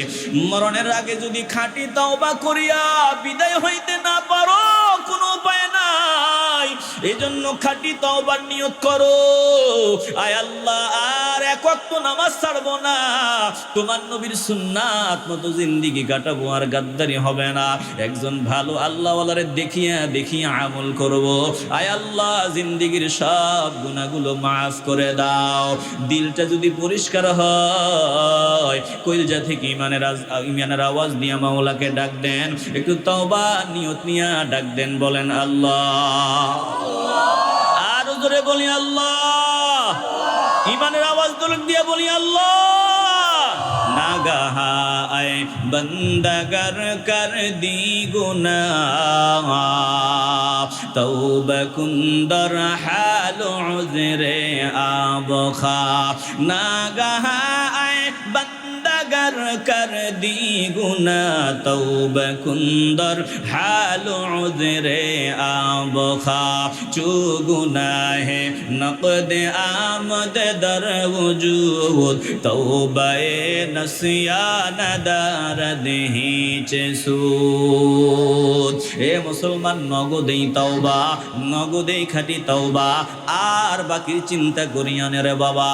মরণের আগে যদি খাঁটি তওবা করিয়া বিদায় হইতে না পারো, কোনো উপায় নাই। এই জন্য খাঁটি তওবার নিয়ত করো, আয় আল্লাহ আর এক ওয়াক্ত নামাজ ছাড়বো না, তোমার নবীর সুন্নাত মতো জিন্দেগি কাটাবো, আর গাদ্দারি হবে না। একজন ভালো আল্লাহওয়ালারে দেখিয়া দেখিয়া আমল করব। আয় আল্লাহ জিন্দেগির সব গুনাহগুলো মাফ করে দাও। দিলটা যদি পরিষ্কার হয়, কলিজা থেকে ইমানের আওয়াজ দিয়া মাওলাকে ডাক দেন, একটু তওবা নিয়ত নিয়া ডাক দেন, বলেন আল্লাহ। আরো জোরে বলি আল্লাহ। ইমানের আওয়াজ দুলক দিয়া বলি আল্লাহ। নাগাহা আয় বন্দগর কর দি গুনাহ, তওবা কুন্দর হাল উযরে আবখা। নাগাহা আয় বন্দগর कर कर दी गुना तौबा कुंदर हाल उज़रे आब खा चू गुना है नक़द आमद दर वजूद तौबाए नसियान दारद हिच सूद। ए मुसलमान नगदेই तौबा, नगदेই খাঁটি तौबा, আর বাকি চিন্তা করিয়া নে রে বাবা।